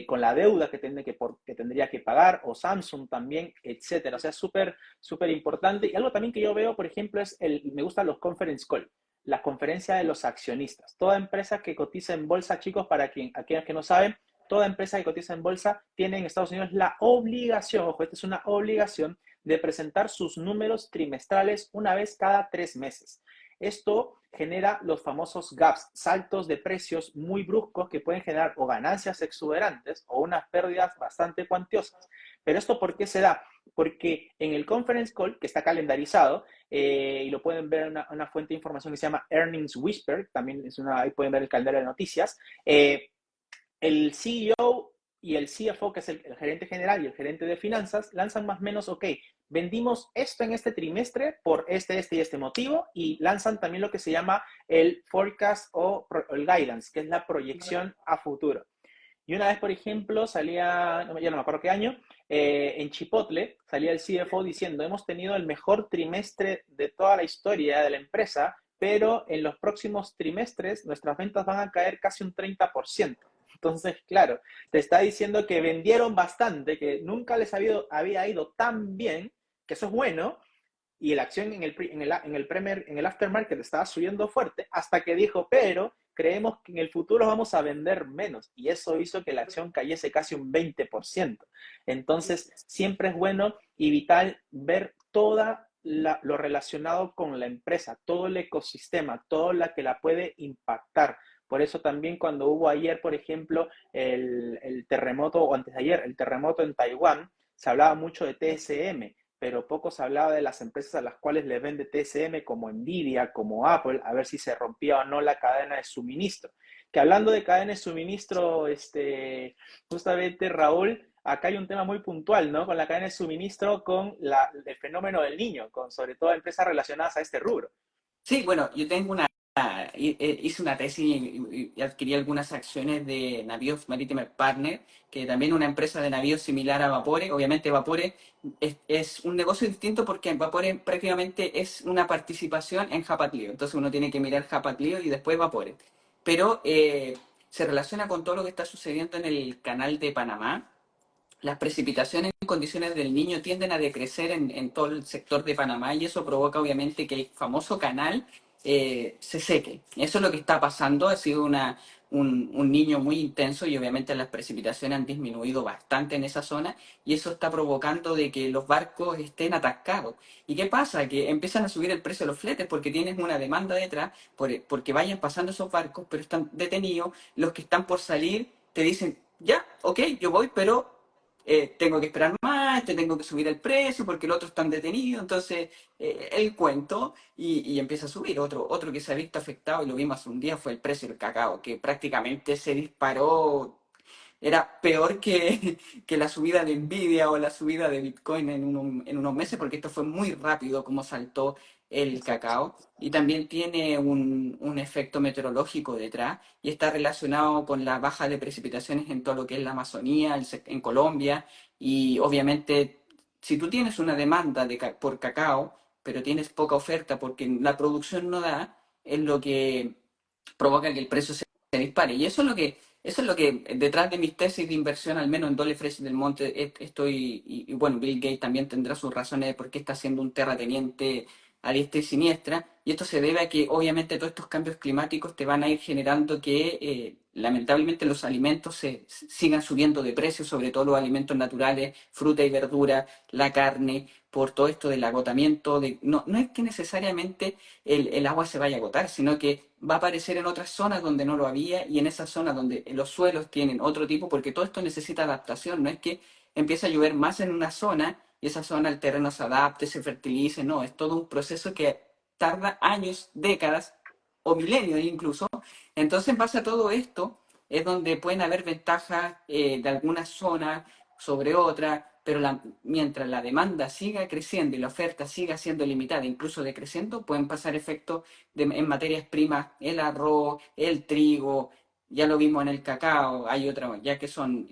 con la deuda que tendría que pagar, o Samsung también, etcétera? O sea, súper, súper importante. Y algo también que yo veo, por ejemplo, me gustan los conference call, la conferencia de los accionistas. Toda empresa que cotiza en bolsa, chicos, aquellos que no saben, toda empresa que cotiza en bolsa tiene en Estados Unidos la obligación, ojo, esta es una obligación, de presentar sus números trimestrales una vez cada 3 meses. Esto genera los famosos gaps, saltos de precios muy bruscos que pueden generar o ganancias exuberantes o unas pérdidas bastante cuantiosas. Pero esto, ¿por qué se da? Porque en el conference call, que está calendarizado, y lo pueden ver en una fuente de información que se llama Earnings Whisper, también ahí pueden ver el calendario de noticias, el CEO y el CFO, que es el gerente general y el gerente de finanzas, lanzan más o menos, ok, vendimos esto en este trimestre por y este motivo, y lanzan también lo que se llama el forecast o el guidance, que es la proyección a futuro. Y una vez, por ejemplo, salía, ya no me acuerdo qué año, en Chipotle, salía el CFO diciendo, hemos tenido el mejor trimestre de toda la historia de la empresa, pero en los próximos trimestres nuestras ventas van a caer casi un 30%. Entonces, claro, te está diciendo que vendieron bastante, que nunca les había ido tan bien, que eso es bueno, y la acción en el aftermarket estaba subiendo fuerte, hasta que dijo, pero creemos que en el futuro vamos a vender menos, y eso hizo que la acción cayese casi un 20%. Entonces, siempre es bueno y vital ver lo relacionado con la empresa, todo el ecosistema, todo lo que la puede impactar. Por eso también cuando hubo ayer, por ejemplo, el terremoto, o antes de ayer, el terremoto en Taiwán, se hablaba mucho de TSM, pero poco se hablaba de las empresas a las cuales le vende TSM, como Nvidia, como Apple, a ver si se rompía o no la cadena de suministro. Que hablando de cadena de suministro, justamente, Raúl, acá hay un tema muy puntual, ¿no? Con la cadena de suministro, con el fenómeno del niño, con sobre todo empresas relacionadas a este rubro. Sí, bueno, yo tengo hice una tesis y adquirí algunas acciones de Navios Maritime Partner, que también es una empresa de navíos similar a Vapore. Obviamente Vapore es un negocio distinto porque Vapore prácticamente es una participación en Hapag-Lloyd. Entonces uno tiene que mirar Hapag-Lloyd y después Vapore. Pero se relaciona con todo lo que está sucediendo en el canal de Panamá. Las precipitaciones en condiciones del Niño tienden a decrecer en todo el sector de Panamá y eso provoca obviamente que el famoso canal se seque. Eso es lo que está pasando. Ha sido un niño muy intenso y obviamente las precipitaciones han disminuido bastante en esa zona y eso está provocando de que los barcos estén atascados. ¿Y qué pasa? Que empiezan a subir el precio de los fletes porque tienes una demanda detrás porque vayan pasando esos barcos, pero están detenidos. Los que están por salir te dicen, ya, ok, yo voy, pero tengo que esperar más, te tengo que subir el precio porque el otro está detenido, entonces el cuento y empieza a subir. Otro que se ha visto afectado, y lo vimos hace un día, fue el precio del cacao, que prácticamente se disparó, era peor que la subida de Nvidia o la subida de Bitcoin en unos meses, porque esto fue muy rápido como saltó el Exacto. cacao y también tiene un efecto meteorológico detrás y está relacionado con la baja de precipitaciones en todo lo que es la Amazonía, en Colombia y obviamente si tú tienes una demanda por cacao, pero tienes poca oferta porque la producción no da, es lo que provoca que el precio se dispare. Y eso es lo que detrás de mis tesis de inversión, al menos en Dole Fresh del Monte, estoy, y bueno, Bill Gates también tendrá sus razones de por qué está haciendo un terrateniente a diestra y siniestra, y esto se debe a que obviamente todos estos cambios climáticos te van a ir generando que lamentablemente los alimentos sigan subiendo de precio, sobre todo los alimentos naturales, fruta y verdura, la carne, por todo esto del agotamiento, no es que necesariamente el agua se vaya a agotar, sino que va a aparecer en otras zonas donde no lo había y en esas zonas donde los suelos tienen otro tipo, porque todo esto necesita adaptación, no es que empiece a llover más en una zona y esa zona el terreno se adapte, se fertilice, no, es todo un proceso que tarda años, décadas o milenios incluso. Entonces, en base a todo esto, es donde pueden haber ventajas de alguna zona sobre otra, pero mientras la demanda siga creciendo y la oferta siga siendo limitada, incluso decreciendo, pueden pasar efectos en materias primas, el arroz, el trigo, ya lo vimos en el cacao, hay otras ya que son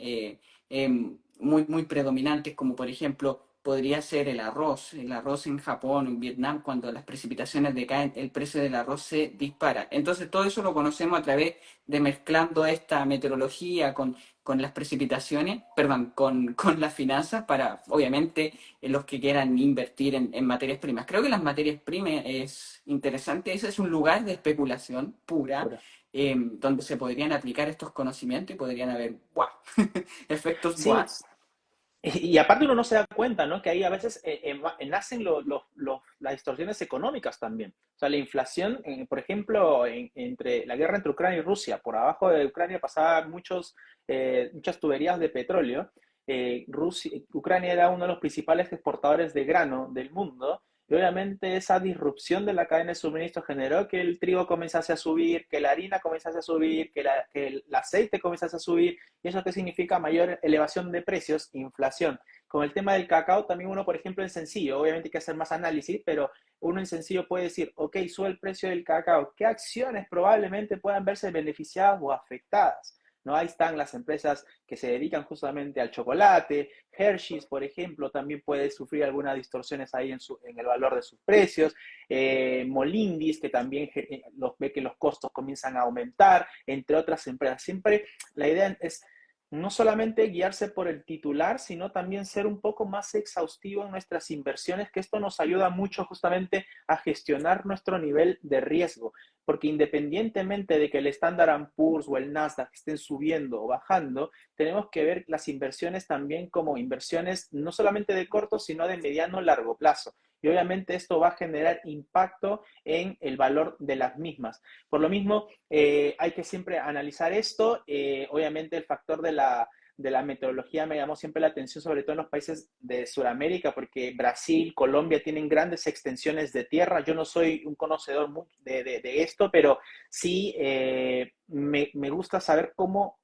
muy predominantes, como por ejemplo podría ser el arroz en Japón o en Vietnam, cuando las precipitaciones decaen, el precio del arroz se dispara. Entonces todo eso lo conocemos a través de mezclando esta meteorología con las precipitaciones, perdón, con las finanzas para, obviamente, los que quieran invertir en materias primas. Creo que las materias primas es interesante, ese es un lugar de especulación pura, Pura. donde se podrían aplicar estos conocimientos y podrían haber, ¡buah! Efectos, ¡buah! Sí, y aparte uno no se da cuenta, ¿no? Que ahí a veces nacen las distorsiones económicas también. O sea, la inflación, por ejemplo, entre la guerra entre Ucrania y Rusia, por abajo de Ucrania pasaban muchas tuberías de petróleo. Ucrania era uno de los principales exportadores de grano del mundo. Y obviamente esa disrupción de la cadena de suministro generó que el trigo comenzase a subir, que la harina comenzase a subir, que el aceite comenzase a subir. ¿Y eso qué significa? Mayor elevación de precios, inflación. Con el tema del cacao, también uno, por ejemplo, en sencillo, obviamente hay que hacer más análisis, pero uno en sencillo puede decir, ok, sube el precio del cacao, ¿qué acciones probablemente puedan verse beneficiadas o afectadas? ¿No? Ahí están las empresas que se dedican justamente al chocolate, Hershey's, por ejemplo, también puede sufrir algunas distorsiones ahí en el valor de sus precios, Molindis, que también ve que los costos comienzan a aumentar, entre otras empresas. Siempre la idea es no solamente guiarse por el titular, sino también ser un poco más exhaustivo en nuestras inversiones, que esto nos ayuda mucho justamente a gestionar nuestro nivel de riesgo, porque independientemente de que el Standard Poor's o el Nasdaq estén subiendo o bajando, tenemos que ver las inversiones también como inversiones no solamente de corto, sino de mediano largo plazo. Y obviamente esto va a generar impacto en el valor de las mismas. Por lo mismo, hay que siempre analizar esto. Obviamente el factor de la meteorología me llamó siempre la atención, sobre todo en los países de Sudamérica, porque Brasil, Colombia tienen grandes extensiones de tierra. Yo no soy un conocedor de esto, pero sí me gusta saber cómo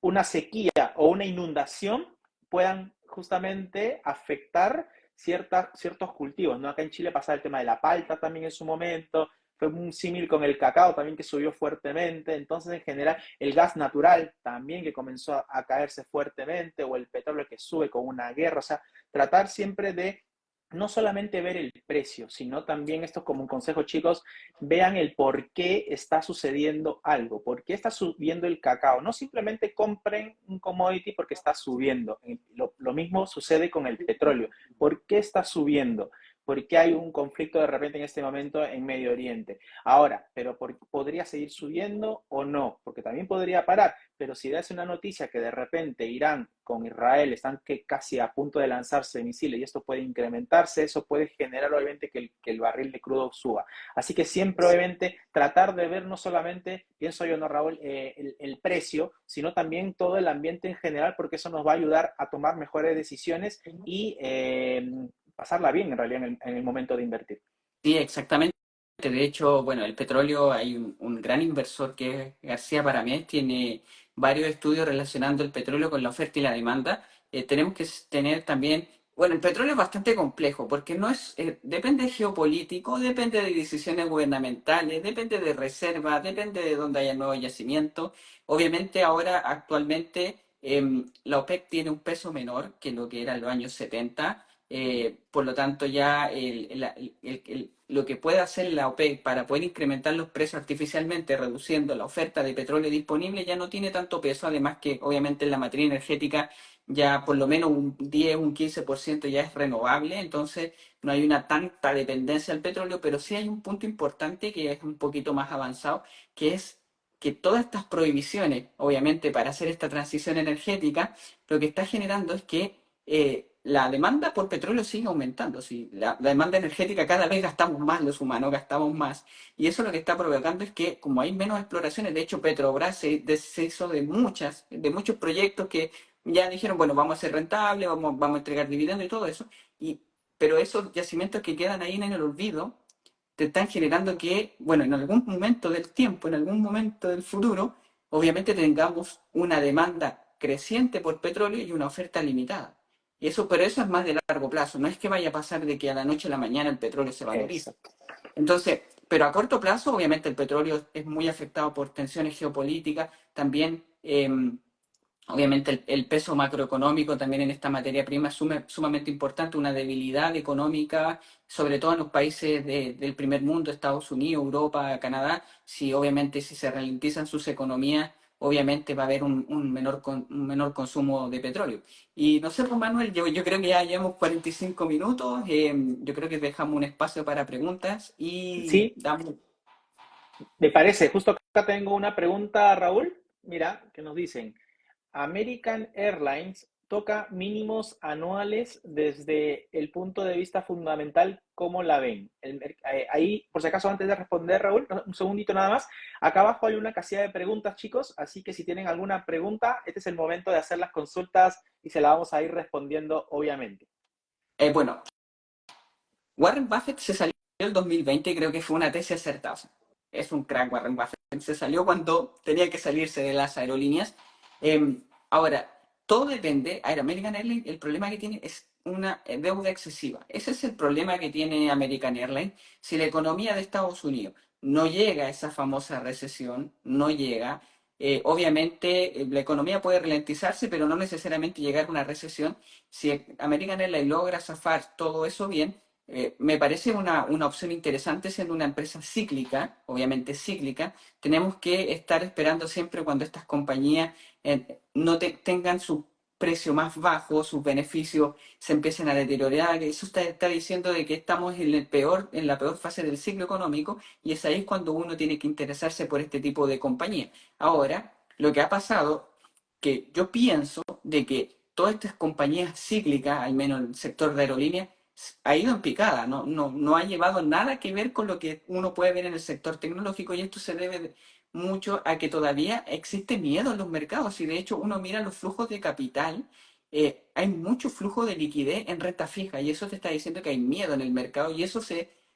una sequía o una inundación puedan justamente afectar ciertos cultivos, ¿no? Acá en Chile pasaba el tema de la palta también en su momento, fue un símil con el cacao también que subió fuertemente, entonces en general el gas natural también que comenzó a caerse fuertemente o el petróleo que sube con una guerra, o sea, tratar siempre de no solamente ver el precio, sino también esto como un consejo, chicos, vean el por qué está sucediendo algo, por qué está subiendo el cacao. No simplemente compren un commodity porque está subiendo. Lo mismo sucede con el petróleo. ¿Por qué está subiendo? ¿Por qué hay un conflicto de repente en este momento en Medio Oriente? Ahora, pero ¿podría seguir subiendo o no? Porque también podría parar. Pero si das una noticia que de repente Irán con Israel están casi a punto de lanzarse misiles y esto puede incrementarse, eso puede generar obviamente que el barril de crudo suba. Así que siempre, obviamente, tratar de ver no solamente, pienso yo, no, Raúl, el precio, sino también todo el ambiente en general, porque eso nos va a ayudar a tomar mejores decisiones y pasarla bien, en realidad, en el momento de invertir. Sí, exactamente. De hecho, bueno, el petróleo, hay un gran inversor que es García Paramés, tiene varios estudios relacionando el petróleo con la oferta y la demanda. Tenemos que tener también Bueno, el petróleo es bastante complejo porque no es, depende de geopolítico, depende de decisiones gubernamentales, depende de reservas, depende de dónde haya nuevos yacimientos. Obviamente ahora, actualmente, la OPEC tiene un peso menor que lo que era en los años 70. Por lo tanto ya lo que puede hacer la OPEC para poder incrementar los precios artificialmente, reduciendo la oferta de petróleo disponible, ya no tiene tanto peso, además que obviamente en la materia energética ya por lo menos un 10, un 15% ya es renovable, entonces no hay una tanta dependencia del petróleo, pero sí hay un punto importante que es un poquito más avanzado, que es que todas estas prohibiciones, obviamente para hacer esta transición energética, lo que está generando es que la demanda por petróleo sigue aumentando. Si la demanda energética cada vez gastamos más, los humanos gastamos más, y eso lo que está provocando es que como hay menos exploraciones, de hecho Petrobras se deshizo de muchos proyectos que ya dijeron, bueno, vamos a ser rentables, vamos a entregar dividendos y todo eso, y, pero esos yacimientos que quedan ahí en el olvido te están generando que, bueno, en algún momento del tiempo, en algún momento del futuro, obviamente tengamos una demanda creciente por petróleo y una oferta limitada. Y eso, pero eso es más de largo plazo, no es que vaya a pasar de que a la noche a la mañana el petróleo se valorice. Exacto. Entonces, pero a corto plazo, obviamente el petróleo es muy afectado por tensiones geopolíticas, también obviamente el peso macroeconómico también en esta materia prima es sumamente importante, una debilidad económica, sobre todo en los países del primer mundo, Estados Unidos, Europa, Canadá, si obviamente si se ralentizan sus economías, obviamente va a haber un menor consumo de petróleo. Y no sé, pues Manuel, yo creo que ya llevamos 45 minutos, yo creo que dejamos un espacio para preguntas y Sí, damos... me parece. Justo acá tengo una pregunta, Raúl. Mira, que nos dicen, American Airlines toca mínimos anuales desde el punto de vista fundamental, ¿cómo la ven? Ahí, por si acaso, antes de responder, Raúl, un segundito nada más. Acá abajo hay una casilla de preguntas, chicos, así que si tienen alguna pregunta, este es el momento de hacer las consultas y se la vamos a ir respondiendo, obviamente. bueno, Warren Buffett se salió en el 2020 y creo que fue una tesis acertada. O sea, es un crack Warren Buffett. Se salió cuando tenía que salirse de las aerolíneas. Ahora, todo depende. A ver, American Airlines, el problema que tiene es una deuda excesiva. Ese es el problema que tiene American Airlines. Si la economía de Estados Unidos no llega a esa famosa recesión, no llega, obviamente la economía puede ralentizarse, pero no necesariamente llegar a una recesión. Si American Airlines logra zafar todo eso bien, me parece una opción interesante siendo una empresa cíclica, obviamente cíclica. Tenemos que estar esperando siempre cuando estas compañías no tengan su precio más bajo, sus beneficios se empiecen a deteriorar. Eso está diciendo de que estamos en la peor fase del ciclo económico y es ahí cuando uno tiene que interesarse por este tipo de compañía. Ahora, lo que ha pasado, que yo pienso de que todas estas compañías cíclicas, al menos el sector de aerolíneas, ha ido en picada, no ha llevado nada que ver con lo que uno puede ver en el sector tecnológico y esto se debe mucho a que todavía existe miedo en los mercados y de hecho uno mira los flujos de capital, hay mucho flujo de liquidez en renta fija y eso te está diciendo que hay miedo en el mercado y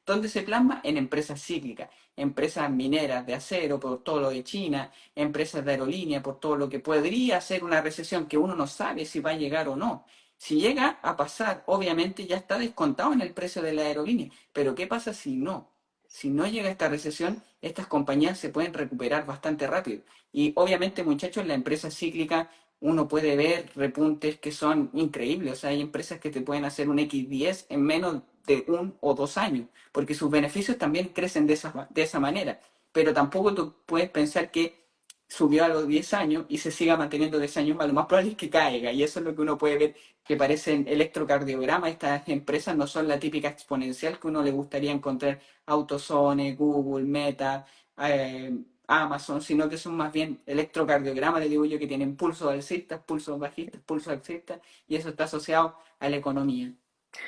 ¿dónde se plasma? En empresas cíclicas, empresas mineras de acero por todo lo de China, empresas de aerolínea por todo lo que podría ser una recesión que uno no sabe si va a llegar o no. Si llega a pasar, obviamente ya está descontado en el precio de la aerolínea. Pero ¿qué pasa si no? Si no llega esta recesión, estas compañías se pueden recuperar bastante rápido. Y obviamente, muchachos, la empresa cíclica, uno puede ver repuntes que son increíbles. O sea, hay empresas que te pueden hacer un X10 en menos de 1 o 2 años, porque sus beneficios también crecen de esa manera. Pero tampoco tú puedes pensar que subió a los 10 años y se siga manteniendo 10 años más. Lo más probable es que caiga. Y eso es lo que uno puede ver que parecen electrocardiogramas. Estas empresas no son la típica exponencial que uno le gustaría encontrar AutoZone, Google, Meta, Amazon, sino que son más bien electrocardiogramas, le digo yo, que tienen pulsos alcistas, pulsos bajistas, pulsos alcistas, y eso está asociado a la economía.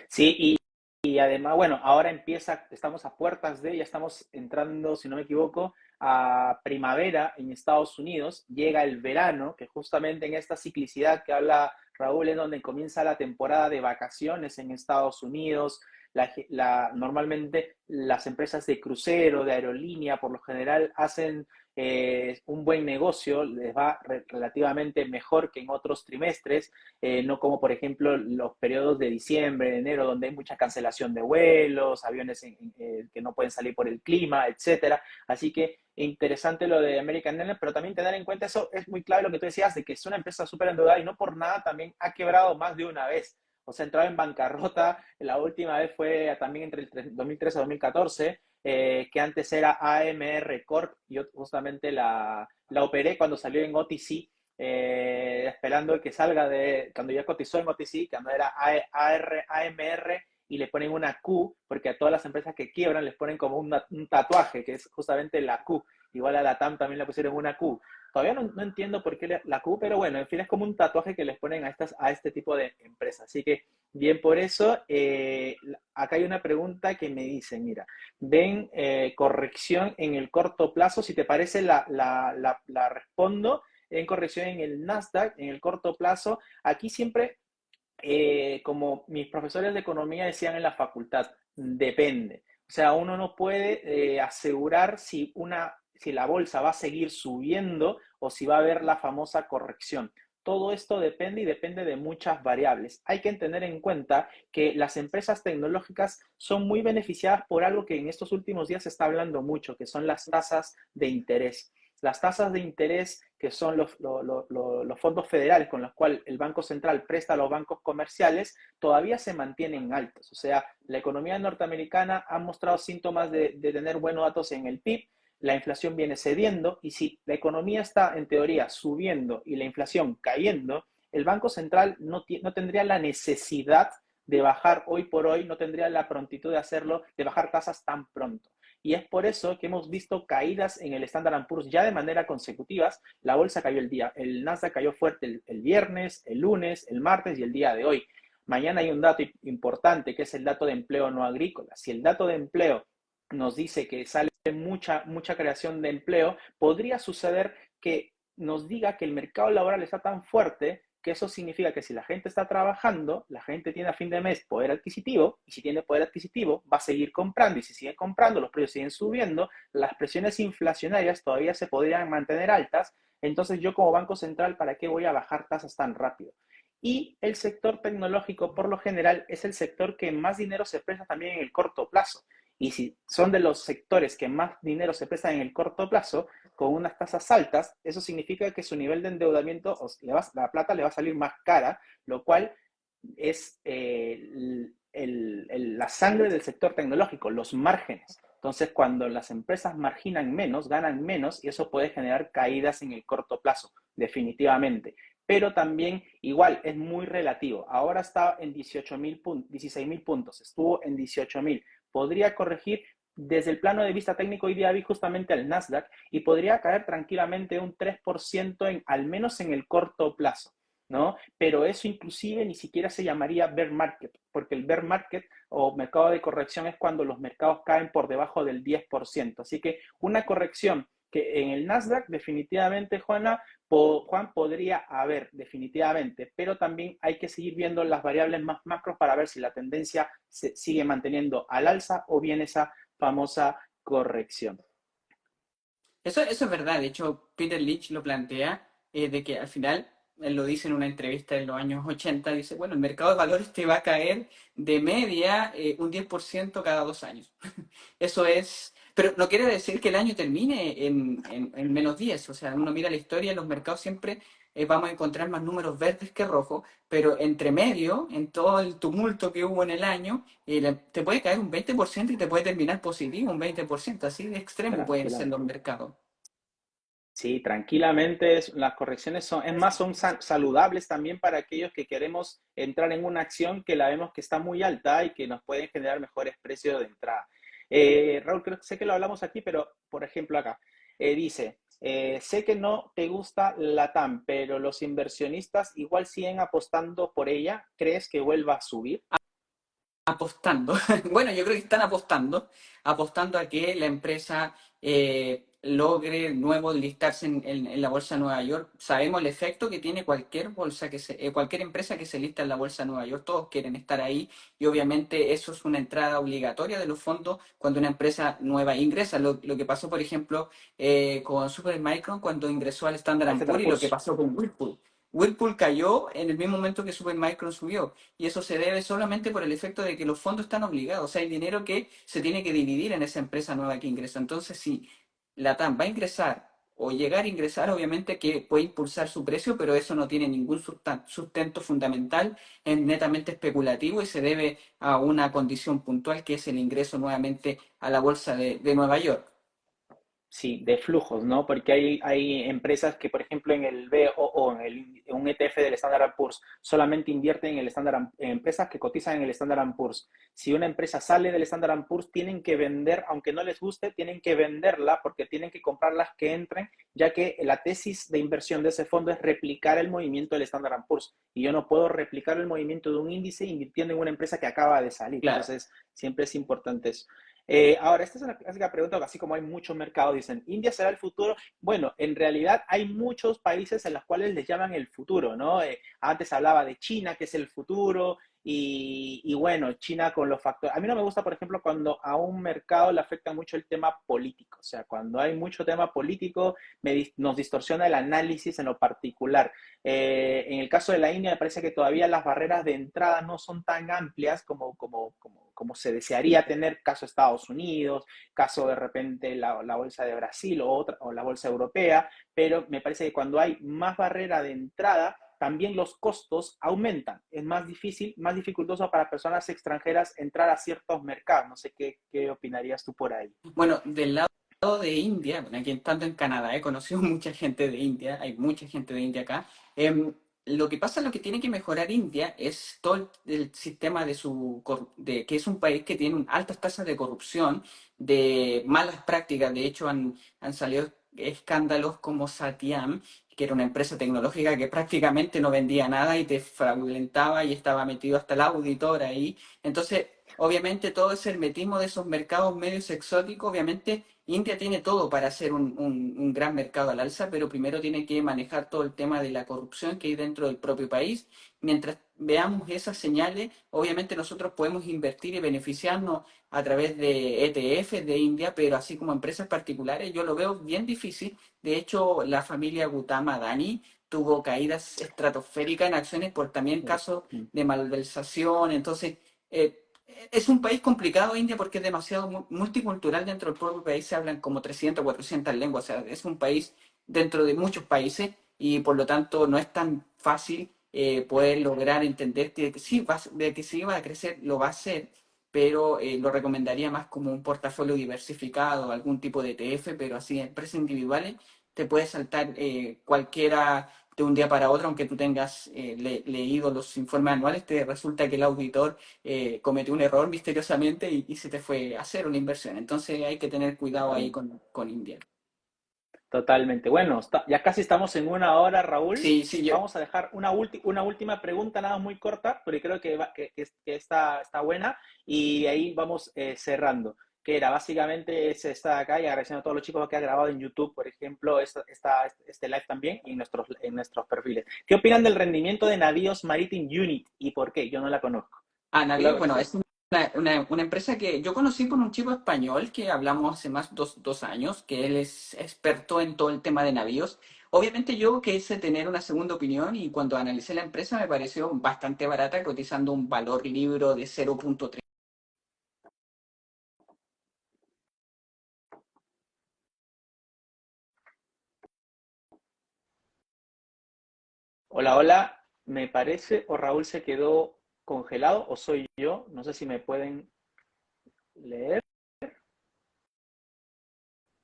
Sí, y además, bueno, ahora empieza, estamos a puertas de, ya estamos entrando, si no me equivoco, a primavera en Estados Unidos, llega el verano, que justamente en esta ciclicidad que habla Raúl es donde comienza la temporada de vacaciones en Estados Unidos. Normalmente las empresas de crucero, de aerolínea, por lo general hacen un buen negocio, les va relativamente mejor que en otros trimestres, no como por ejemplo los periodos de diciembre, enero, donde hay mucha cancelación de vuelos, aviones que no pueden salir por el clima, etcétera. Así que interesante lo de American Airlines, pero también tener en cuenta eso, es muy clave lo que tú decías, de que es una empresa súper endeudada y no por nada también ha quebrado más de una vez. O sea, entrado en bancarrota, la última vez fue también entre el 2013 y 2014, que antes era AMR Corp, yo justamente la operé cuando salió en OTC, esperando que salga cuando ya cotizó en OTC, cuando era AMR, y le ponen una Q, porque a todas las empresas que quiebran les ponen como un tatuaje, que es justamente la Q. Igual a la TAM también le pusieron una Q. Todavía no entiendo por qué la Q, pero bueno, en fin, es como un tatuaje que les ponen a este tipo de empresas. Así que bien por eso. Acá hay una pregunta que me dice, mira, ven corrección en el corto plazo, si te parece la respondo, en corrección en el Nasdaq, en el corto plazo. Aquí siempre como mis profesores de economía decían en la facultad, depende. O sea, uno no puede asegurar si la bolsa va a seguir subiendo o si va a haber la famosa corrección. Todo esto depende y depende de muchas variables. Hay que tener en cuenta que las empresas tecnológicas son muy beneficiadas por algo que en estos últimos días se está hablando mucho, que son las tasas de interés. Las tasas de interés, que son los fondos federales con los cuales el Banco Central presta a los bancos comerciales, todavía se mantienen altos. O sea, la economía norteamericana ha mostrado síntomas de tener buenos datos en el PIB, la inflación viene cediendo, y si la economía está en teoría subiendo y la inflación cayendo, el Banco Central no tendría la necesidad de bajar hoy por hoy, no tendría la prontitud de hacerlo, de bajar tasas tan pronto. Y es por eso que hemos visto caídas en el Standard & Poor's ya de manera consecutivas. La bolsa cayó el Nasdaq cayó fuerte el viernes, el lunes, el martes y el día de hoy. Mañana hay un dato importante que es el dato de empleo no agrícola. Si el dato de empleo nos dice que sale mucha creación de empleo, podría suceder que nos diga que el mercado laboral está tan fuerte que eso significa que si la gente está trabajando, la gente tiene a fin de mes poder adquisitivo, y si tiene poder adquisitivo va a seguir comprando, y si sigue comprando los precios siguen subiendo, las presiones inflacionarias todavía se podrían mantener altas. Entonces yo como Banco Central, ¿para qué voy a bajar tasas tan rápido? Y el sector tecnológico por lo general es el sector que más dinero se presta también en el corto plazo. Y si son de los sectores que más dinero se presta en el corto plazo, con unas tasas altas, eso significa que su nivel de endeudamiento, la plata le va a salir más cara, lo cual es la sangre del sector tecnológico, los márgenes. Entonces, cuando las empresas marginan menos, ganan menos, y eso puede generar caídas en el corto plazo, definitivamente. Pero también, igual, es muy relativo. Ahora está en 16.000 puntos, estuvo en 18.000. Podría corregir desde el plano de vista técnico. Hoy día vi justamente al Nasdaq y podría caer tranquilamente un 3% al menos en el corto plazo, ¿no? Pero eso inclusive ni siquiera se llamaría bear market, porque el bear market o mercado de corrección es cuando los mercados caen por debajo del 10%. Así que una corrección que en el Nasdaq definitivamente, Juan, podría haber definitivamente, pero también hay que seguir viendo las variables más macros para ver si la tendencia se sigue manteniendo al alza o bien esa famosa corrección. Eso es verdad. De hecho, Peter Lynch lo plantea, de que al final, él lo dice en una entrevista en los años 80, dice, bueno, el mercado de valores te va a caer de media un 10% cada 2 años. Eso es, pero no quiere decir que el año termine en menos 10. O sea, uno mira la historia, en los mercados siempre vamos a encontrar más números verdes que rojos, pero entre medio, en todo el tumulto que hubo en el año, te puede caer un 20% y te puede terminar positivo un 20%. Así de extremo pueden ser Tranquilamente. los mercados. Sí, tranquilamente las correcciones son saludables también para aquellos que queremos entrar en una acción que la vemos que está muy alta y que nos pueden generar mejores precios de entrada. Raúl, sé que lo hablamos aquí, pero por ejemplo acá, dice, sé que no te gusta la TAM, pero los inversionistas igual siguen apostando por ella. ¿Crees que vuelva a subir? Apostando. Bueno, yo creo que están apostando a que la empresa logre nuevo listarse en la bolsa de Nueva York. Sabemos el efecto que tiene cualquier cualquier empresa que se lista en la bolsa de Nueva York. Todos quieren estar ahí y obviamente eso es una entrada obligatoria de los fondos cuando una empresa nueva ingresa. Lo que pasó, por ejemplo, con Supermicron cuando ingresó al Al Standard Poor's Standard y lo que Poor's. pasó con Whirlpool. Whirlpool cayó en el mismo momento que Supermicron subió y eso se debe solamente por el efecto de que los fondos están obligados, o sea, hay dinero que se tiene que dividir en esa empresa nueva que ingresa. Entonces, si la TAM va a ingresar o llegar a ingresar, obviamente que puede impulsar su precio, pero eso no tiene ningún sustento fundamental, es netamente especulativo y se debe a una condición puntual que es el ingreso nuevamente a la bolsa de Nueva York. Sí, de flujos, ¿no? Porque hay empresas que, por ejemplo, en el B o en un ETF del Standard Poor's solamente invierten en el en empresas que cotizan en el Standard Poor's. Si una empresa sale del Standard Poor's, tienen que vender, aunque no les guste, tienen que venderla porque tienen que comprar las que entren, ya que la tesis de inversión de ese fondo es replicar el movimiento del Standard Poor's. Y yo no puedo replicar el movimiento de un índice invirtiendo en una empresa que acaba de salir. Claro. Entonces, siempre es importante eso. Ahora, esta es una clásica pregunta, así como hay mucho mercado, dicen, ¿India será el futuro? Bueno, en realidad hay muchos países en los cuales les llaman el futuro, ¿no? Antes hablaba de China, que es el futuro, y bueno, China con los factores. A mí no me gusta, por ejemplo, cuando a un mercado le afecta mucho el tema político, o sea, cuando hay mucho tema político, nos distorsiona el análisis en lo particular. En el caso de la India, me parece que todavía las barreras de entrada no son tan amplias como se desearía tener, caso Estados Unidos, caso de repente la bolsa de Brasil o la bolsa europea, pero me parece que cuando hay más barrera de entrada, también los costos aumentan. Es más difícil, más dificultoso para personas extranjeras entrar a ciertos mercados. No sé qué opinarías tú por ahí. Bueno, del lado de India, bueno, aquí estando en Canadá he conocido mucha gente de India, hay mucha gente de India acá. Lo que pasa, lo que tiene que mejorar India es todo el sistema de que es un país que tiene altas tasas de corrupción, de malas prácticas. De hecho, han salido escándalos como Satyam, que era una empresa tecnológica que prácticamente no vendía nada y te fraudulentaba y estaba metido hasta el auditor ahí. Entonces, obviamente todo ese hermetismo de esos mercados medios exóticos, obviamente India tiene todo para ser un gran mercado al alza, pero primero tiene que manejar todo el tema de la corrupción que hay dentro del propio país. Mientras veamos esas señales, obviamente nosotros podemos invertir y beneficiarnos a través de ETF de India, pero así como empresas particulares, yo lo veo bien difícil. De hecho, la familia Gautama Adani tuvo caídas estratosféricas en acciones por también casos de malversación. Entonces, es un país complicado, India, porque es demasiado multicultural. Dentro del propio país se hablan como 300 400 lenguas. O sea, es un país dentro de muchos países y por lo tanto no es tan fácil poder lograr entender que sí, de que sí va a crecer, lo va a hacer, pero lo recomendaría más como un portafolio diversificado, algún tipo de ETF, pero así en empresas individuales te puede saltar cualquiera de un día para otro, aunque tú tengas leído los informes anuales, te resulta que el auditor cometió un error misteriosamente y se te fue a hacer una inversión. Entonces hay que tener cuidado ahí con India. Totalmente. Bueno, ya casi estamos en una hora, Raúl. Sí, sí, yo. Vamos a dejar una última pregunta, nada muy corta, porque creo que está buena, y ahí vamos cerrando. Que era básicamente es esta de acá, y agradeciendo a todos los chicos que han grabado en YouTube, por ejemplo, este live también, y en nuestros perfiles. ¿Qué opinan del rendimiento de Navios Maritime Unit y por qué? Yo no la conozco. ¿Tú la Navío, bueno, conoces? es una empresa que yo conocí con un chico español que hablamos hace más dos años, que él es experto en todo el tema de navíos. Obviamente yo quise tener una segunda opinión y cuando analicé la empresa me pareció bastante barata, cotizando un valor libro de 0.3. Hola, hola, me parece, o Raúl se quedó congelado, o soy yo, no sé si me pueden leer.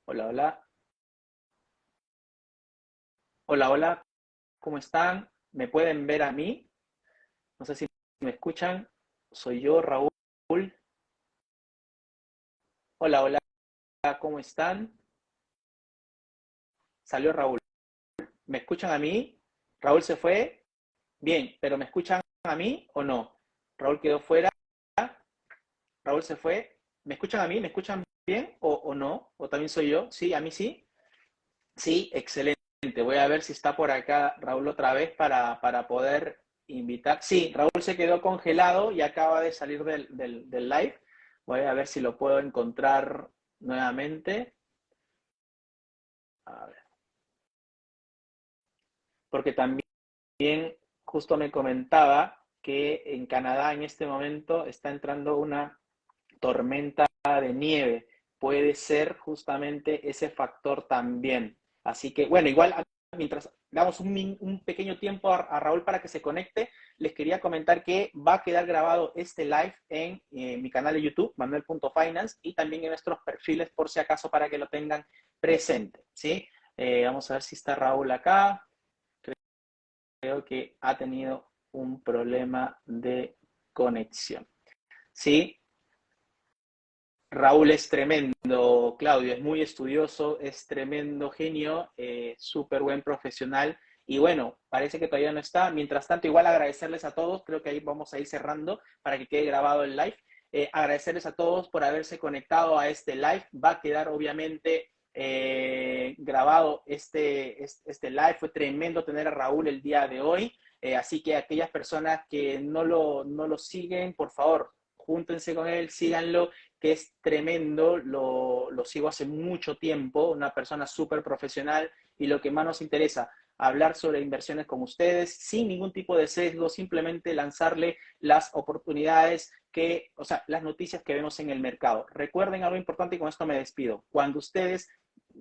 Hola, hola, hola, hola, ¿cómo están? ¿Me pueden ver a mí? No sé si me escuchan, soy yo, Raúl. Hola, hola, ¿cómo están? Salió Raúl. ¿Me escuchan a mí? Raúl se fue. Bien, pero ¿me escuchan a mí o no? Raúl quedó fuera, Raúl se fue. ¿Me escuchan a mí? ¿Me escuchan bien o no? ¿O también soy yo? Sí, a mí sí. Sí, excelente. Voy a ver si está por acá Raúl otra vez para poder invitar. Sí, Raúl se quedó congelado y acaba de salir del live. Voy a ver si lo puedo encontrar nuevamente. A ver. Porque también justo me comentaba que en Canadá en este momento está entrando una tormenta de nieve. Puede ser justamente ese factor también. Así que, bueno, igual mientras damos un pequeño tiempo a Raúl para que se conecte, les quería comentar que va a quedar grabado este live en mi canal de YouTube, manuel.finance, y también en nuestros perfiles por si acaso para que lo tengan presente, ¿sí? Vamos a ver si está Raúl acá. Creo que ha tenido un problema de conexión. Sí, Raúl es tremendo, Claudio, es muy estudioso, es tremendo genio, súper buen profesional. Y bueno, parece que todavía no está. Mientras tanto, igual agradecerles a todos, creo que ahí vamos a ir cerrando para que quede grabado el live. Agradecerles a todos por haberse conectado a este live. Va a quedar obviamente grabado este live. Fue tremendo tener a Raúl el día de hoy. Así que aquellas personas que no lo siguen, por favor, júntense con él, síganlo, que es tremendo, lo sigo hace mucho tiempo, una persona súper profesional, y lo que más nos interesa, hablar sobre inversiones con ustedes sin ningún tipo de sesgo, simplemente lanzarle las oportunidades o sea, las noticias que vemos en el mercado. Recuerden algo importante y con esto me despido. Cuando ustedes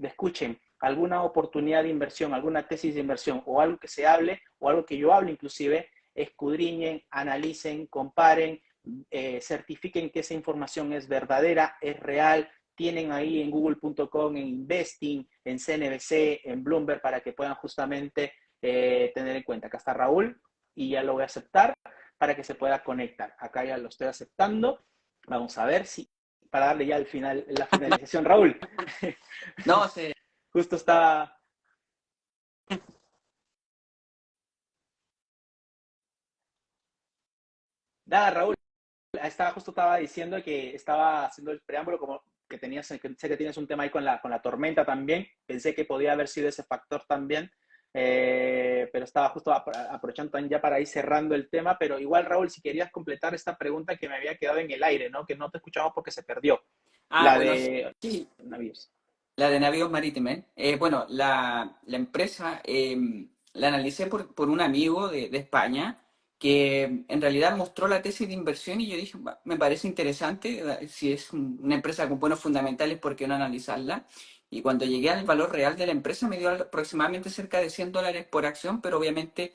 escuchen alguna oportunidad de inversión, alguna tesis de inversión o algo que se hable o algo que yo hable inclusive, escudriñen, analicen, comparen, certifiquen que esa información es verdadera, es real. Tienen ahí en google.com, en Investing, en CNBC, en Bloomberg, para que puedan justamente tener en cuenta. Acá está Raúl y ya lo voy a aceptar para que se pueda conectar. Acá ya lo estoy aceptando. Vamos a ver si, para darle ya la finalización, Raúl. No, sé. Justo estaba. Nada, Raúl, estaba diciendo que estaba haciendo el preámbulo, como que tenías, que sé que tienes un tema ahí con la tormenta también. Pensé que podía haber sido ese factor también, pero estaba justo aprovechando también ya para ir cerrando el tema. Pero igual, Raúl, si querías completar esta pregunta que me había quedado en el aire, ¿no? Que no te escuchamos porque se perdió. Ah, La bueno, de sí, navíos. la de navíos marítimos. Bueno, la empresa la analicé por un amigo de España que en realidad mostró la tesis de inversión y yo dije, "Va, me parece interesante, si es una empresa con buenos fundamentales, ¿por qué no analizarla?" Y cuando llegué al valor real de la empresa me dio aproximadamente cerca de $100 por acción, pero obviamente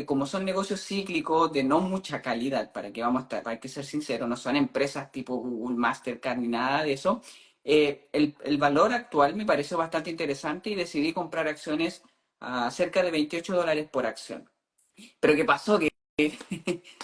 como son negocios cíclicos de no mucha calidad, para que vamos a estar, hay que ser sinceros, no son empresas tipo Google, Mastercard ni nada de eso. El valor actual me pareció bastante interesante y decidí comprar acciones a cerca de $28 por acción. Pero ¿qué pasó? Que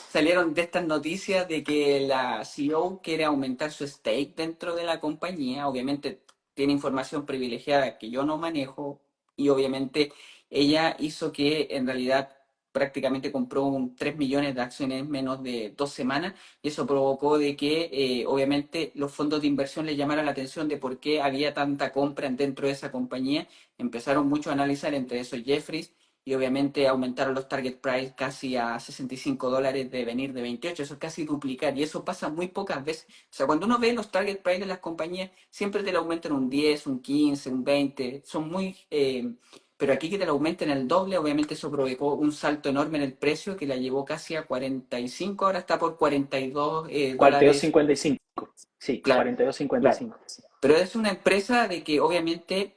salieron de estas noticias de que la CEO quiere aumentar su stake dentro de la compañía. Obviamente tiene información privilegiada que yo no manejo y obviamente ella hizo que en realidad prácticamente compró 3 millones de acciones en menos de 2 semanas y eso provocó de que obviamente los fondos de inversión le llamaran la atención de por qué había tanta compra dentro de esa compañía. Empezaron mucho a analizar, entre esos Jeffries, y obviamente aumentaron los target price casi a $65 de venir de 28, eso es casi duplicar y eso pasa muy pocas veces. O sea, cuando uno ve los target price de las compañías, siempre te lo aumentan un 10, un 15, un 20, son muy... pero aquí que te lo aumenten el doble, obviamente eso provocó un salto enorme en el precio que la llevó casi a 45, ahora está por 42 dólares. 42.55. Sí, Claro, claro. 42.55. Pero es una empresa de que obviamente,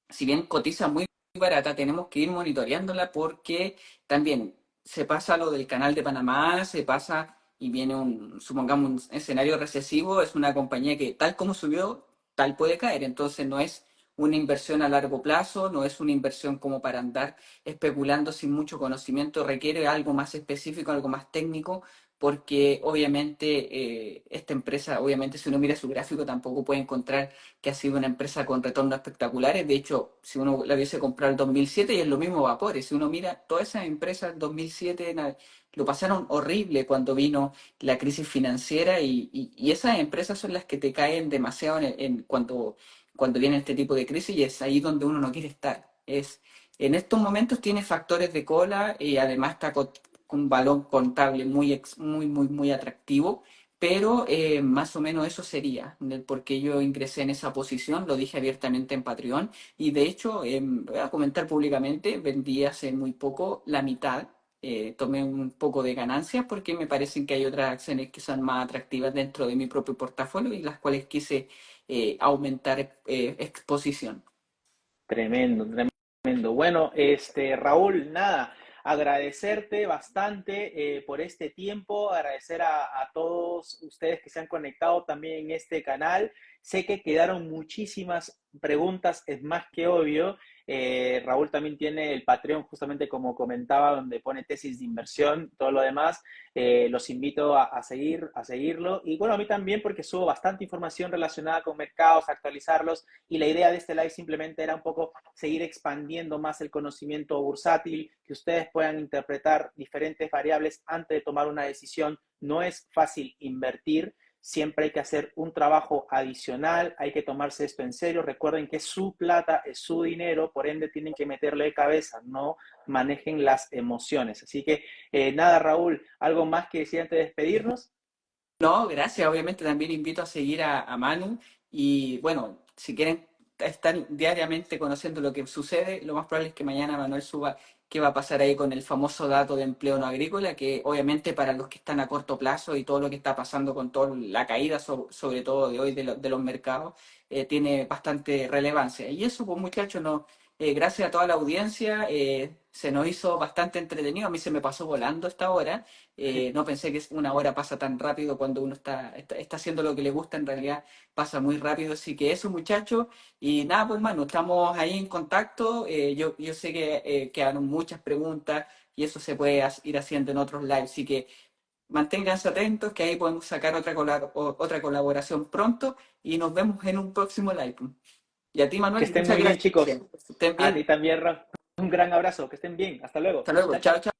si bien cotiza muy barata, tenemos que ir monitoreándola porque también se pasa lo del canal de Panamá, se pasa y viene supongamos, un escenario recesivo, es una compañía que tal como subió, tal puede caer. Entonces no es una inversión a largo plazo, no es una inversión como para andar especulando sin mucho conocimiento, requiere algo más específico, algo más técnico porque obviamente esta empresa, obviamente si uno mira su gráfico tampoco puede encontrar que ha sido una empresa con retornos espectaculares. De hecho, si uno la hubiese comprado en 2007 y es lo mismo Vapores, si uno mira todas esas empresas en 2007 lo pasaron horrible cuando vino la crisis financiera y esas empresas son las que te caen demasiado cuando viene este tipo de crisis y es ahí donde uno no quiere estar. En estos momentos tiene factores de cola y además está con un valor contable muy atractivo, pero más o menos eso sería del por qué yo ingresé en esa posición, lo dije abiertamente en Patreon y de hecho, voy a comentar públicamente, vendí hace muy poco la mitad. Tomé un poco de ganancias porque me parecen que hay otras acciones que son más atractivas dentro de mi propio portafolio y las cuales quise aumentar exposición. Tremendo, tremendo. Bueno, Raúl, nada, agradecerte bastante por este tiempo, agradecer a todos ustedes que se han conectado también en este canal. Sé que quedaron muchísimas preguntas, es más que obvio. Raúl también tiene el Patreon, justamente como comentaba, donde pone tesis de inversión, todo lo demás. Los invito a seguirlo. Y bueno, a mí también porque subo bastante información relacionada con mercados, actualizarlos y la idea de este live simplemente era un poco seguir expandiendo más el conocimiento bursátil, que ustedes puedan interpretar diferentes variables antes de tomar una decisión. No es fácil invertir, siempre hay que hacer un trabajo adicional, hay que tomarse esto en serio. Recuerden que es su plata, es su dinero, por ende tienen que meterle cabeza, no manejen las emociones. Así que nada, Raúl, ¿algo más que decir antes de despedirnos? No, gracias. Obviamente también invito a seguir a Manu y bueno, si quieren estar diariamente conociendo lo que sucede, lo más probable es que mañana Manuel suba qué va a pasar ahí con el famoso dato de empleo no agrícola, que obviamente para los que están a corto plazo y todo lo que está pasando con toda la caída, sobre todo de hoy de los mercados, tiene bastante relevancia. Y eso, pues muchachos, no, gracias a toda la audiencia, se nos hizo bastante entretenido, a mí se me pasó volando esta hora. No pensé que una hora pasa tan rápido cuando uno está haciendo lo que le gusta, en realidad pasa muy rápido. Así que eso, muchachos. Y nada, pues, mano, estamos ahí en contacto. Yo sé que quedaron muchas preguntas y eso se puede ir haciendo en otros lives. Así que manténganse atentos, que ahí podemos sacar otra colaboración pronto y nos vemos en un próximo live. Y a ti, Que Manuel, estén muchas muy bien, gracias. chicos. Que estén A ti bien. también, Raúl. Un gran abrazo, que estén bien. Hasta luego. Hasta luego. Chao, Chao, chao. chao.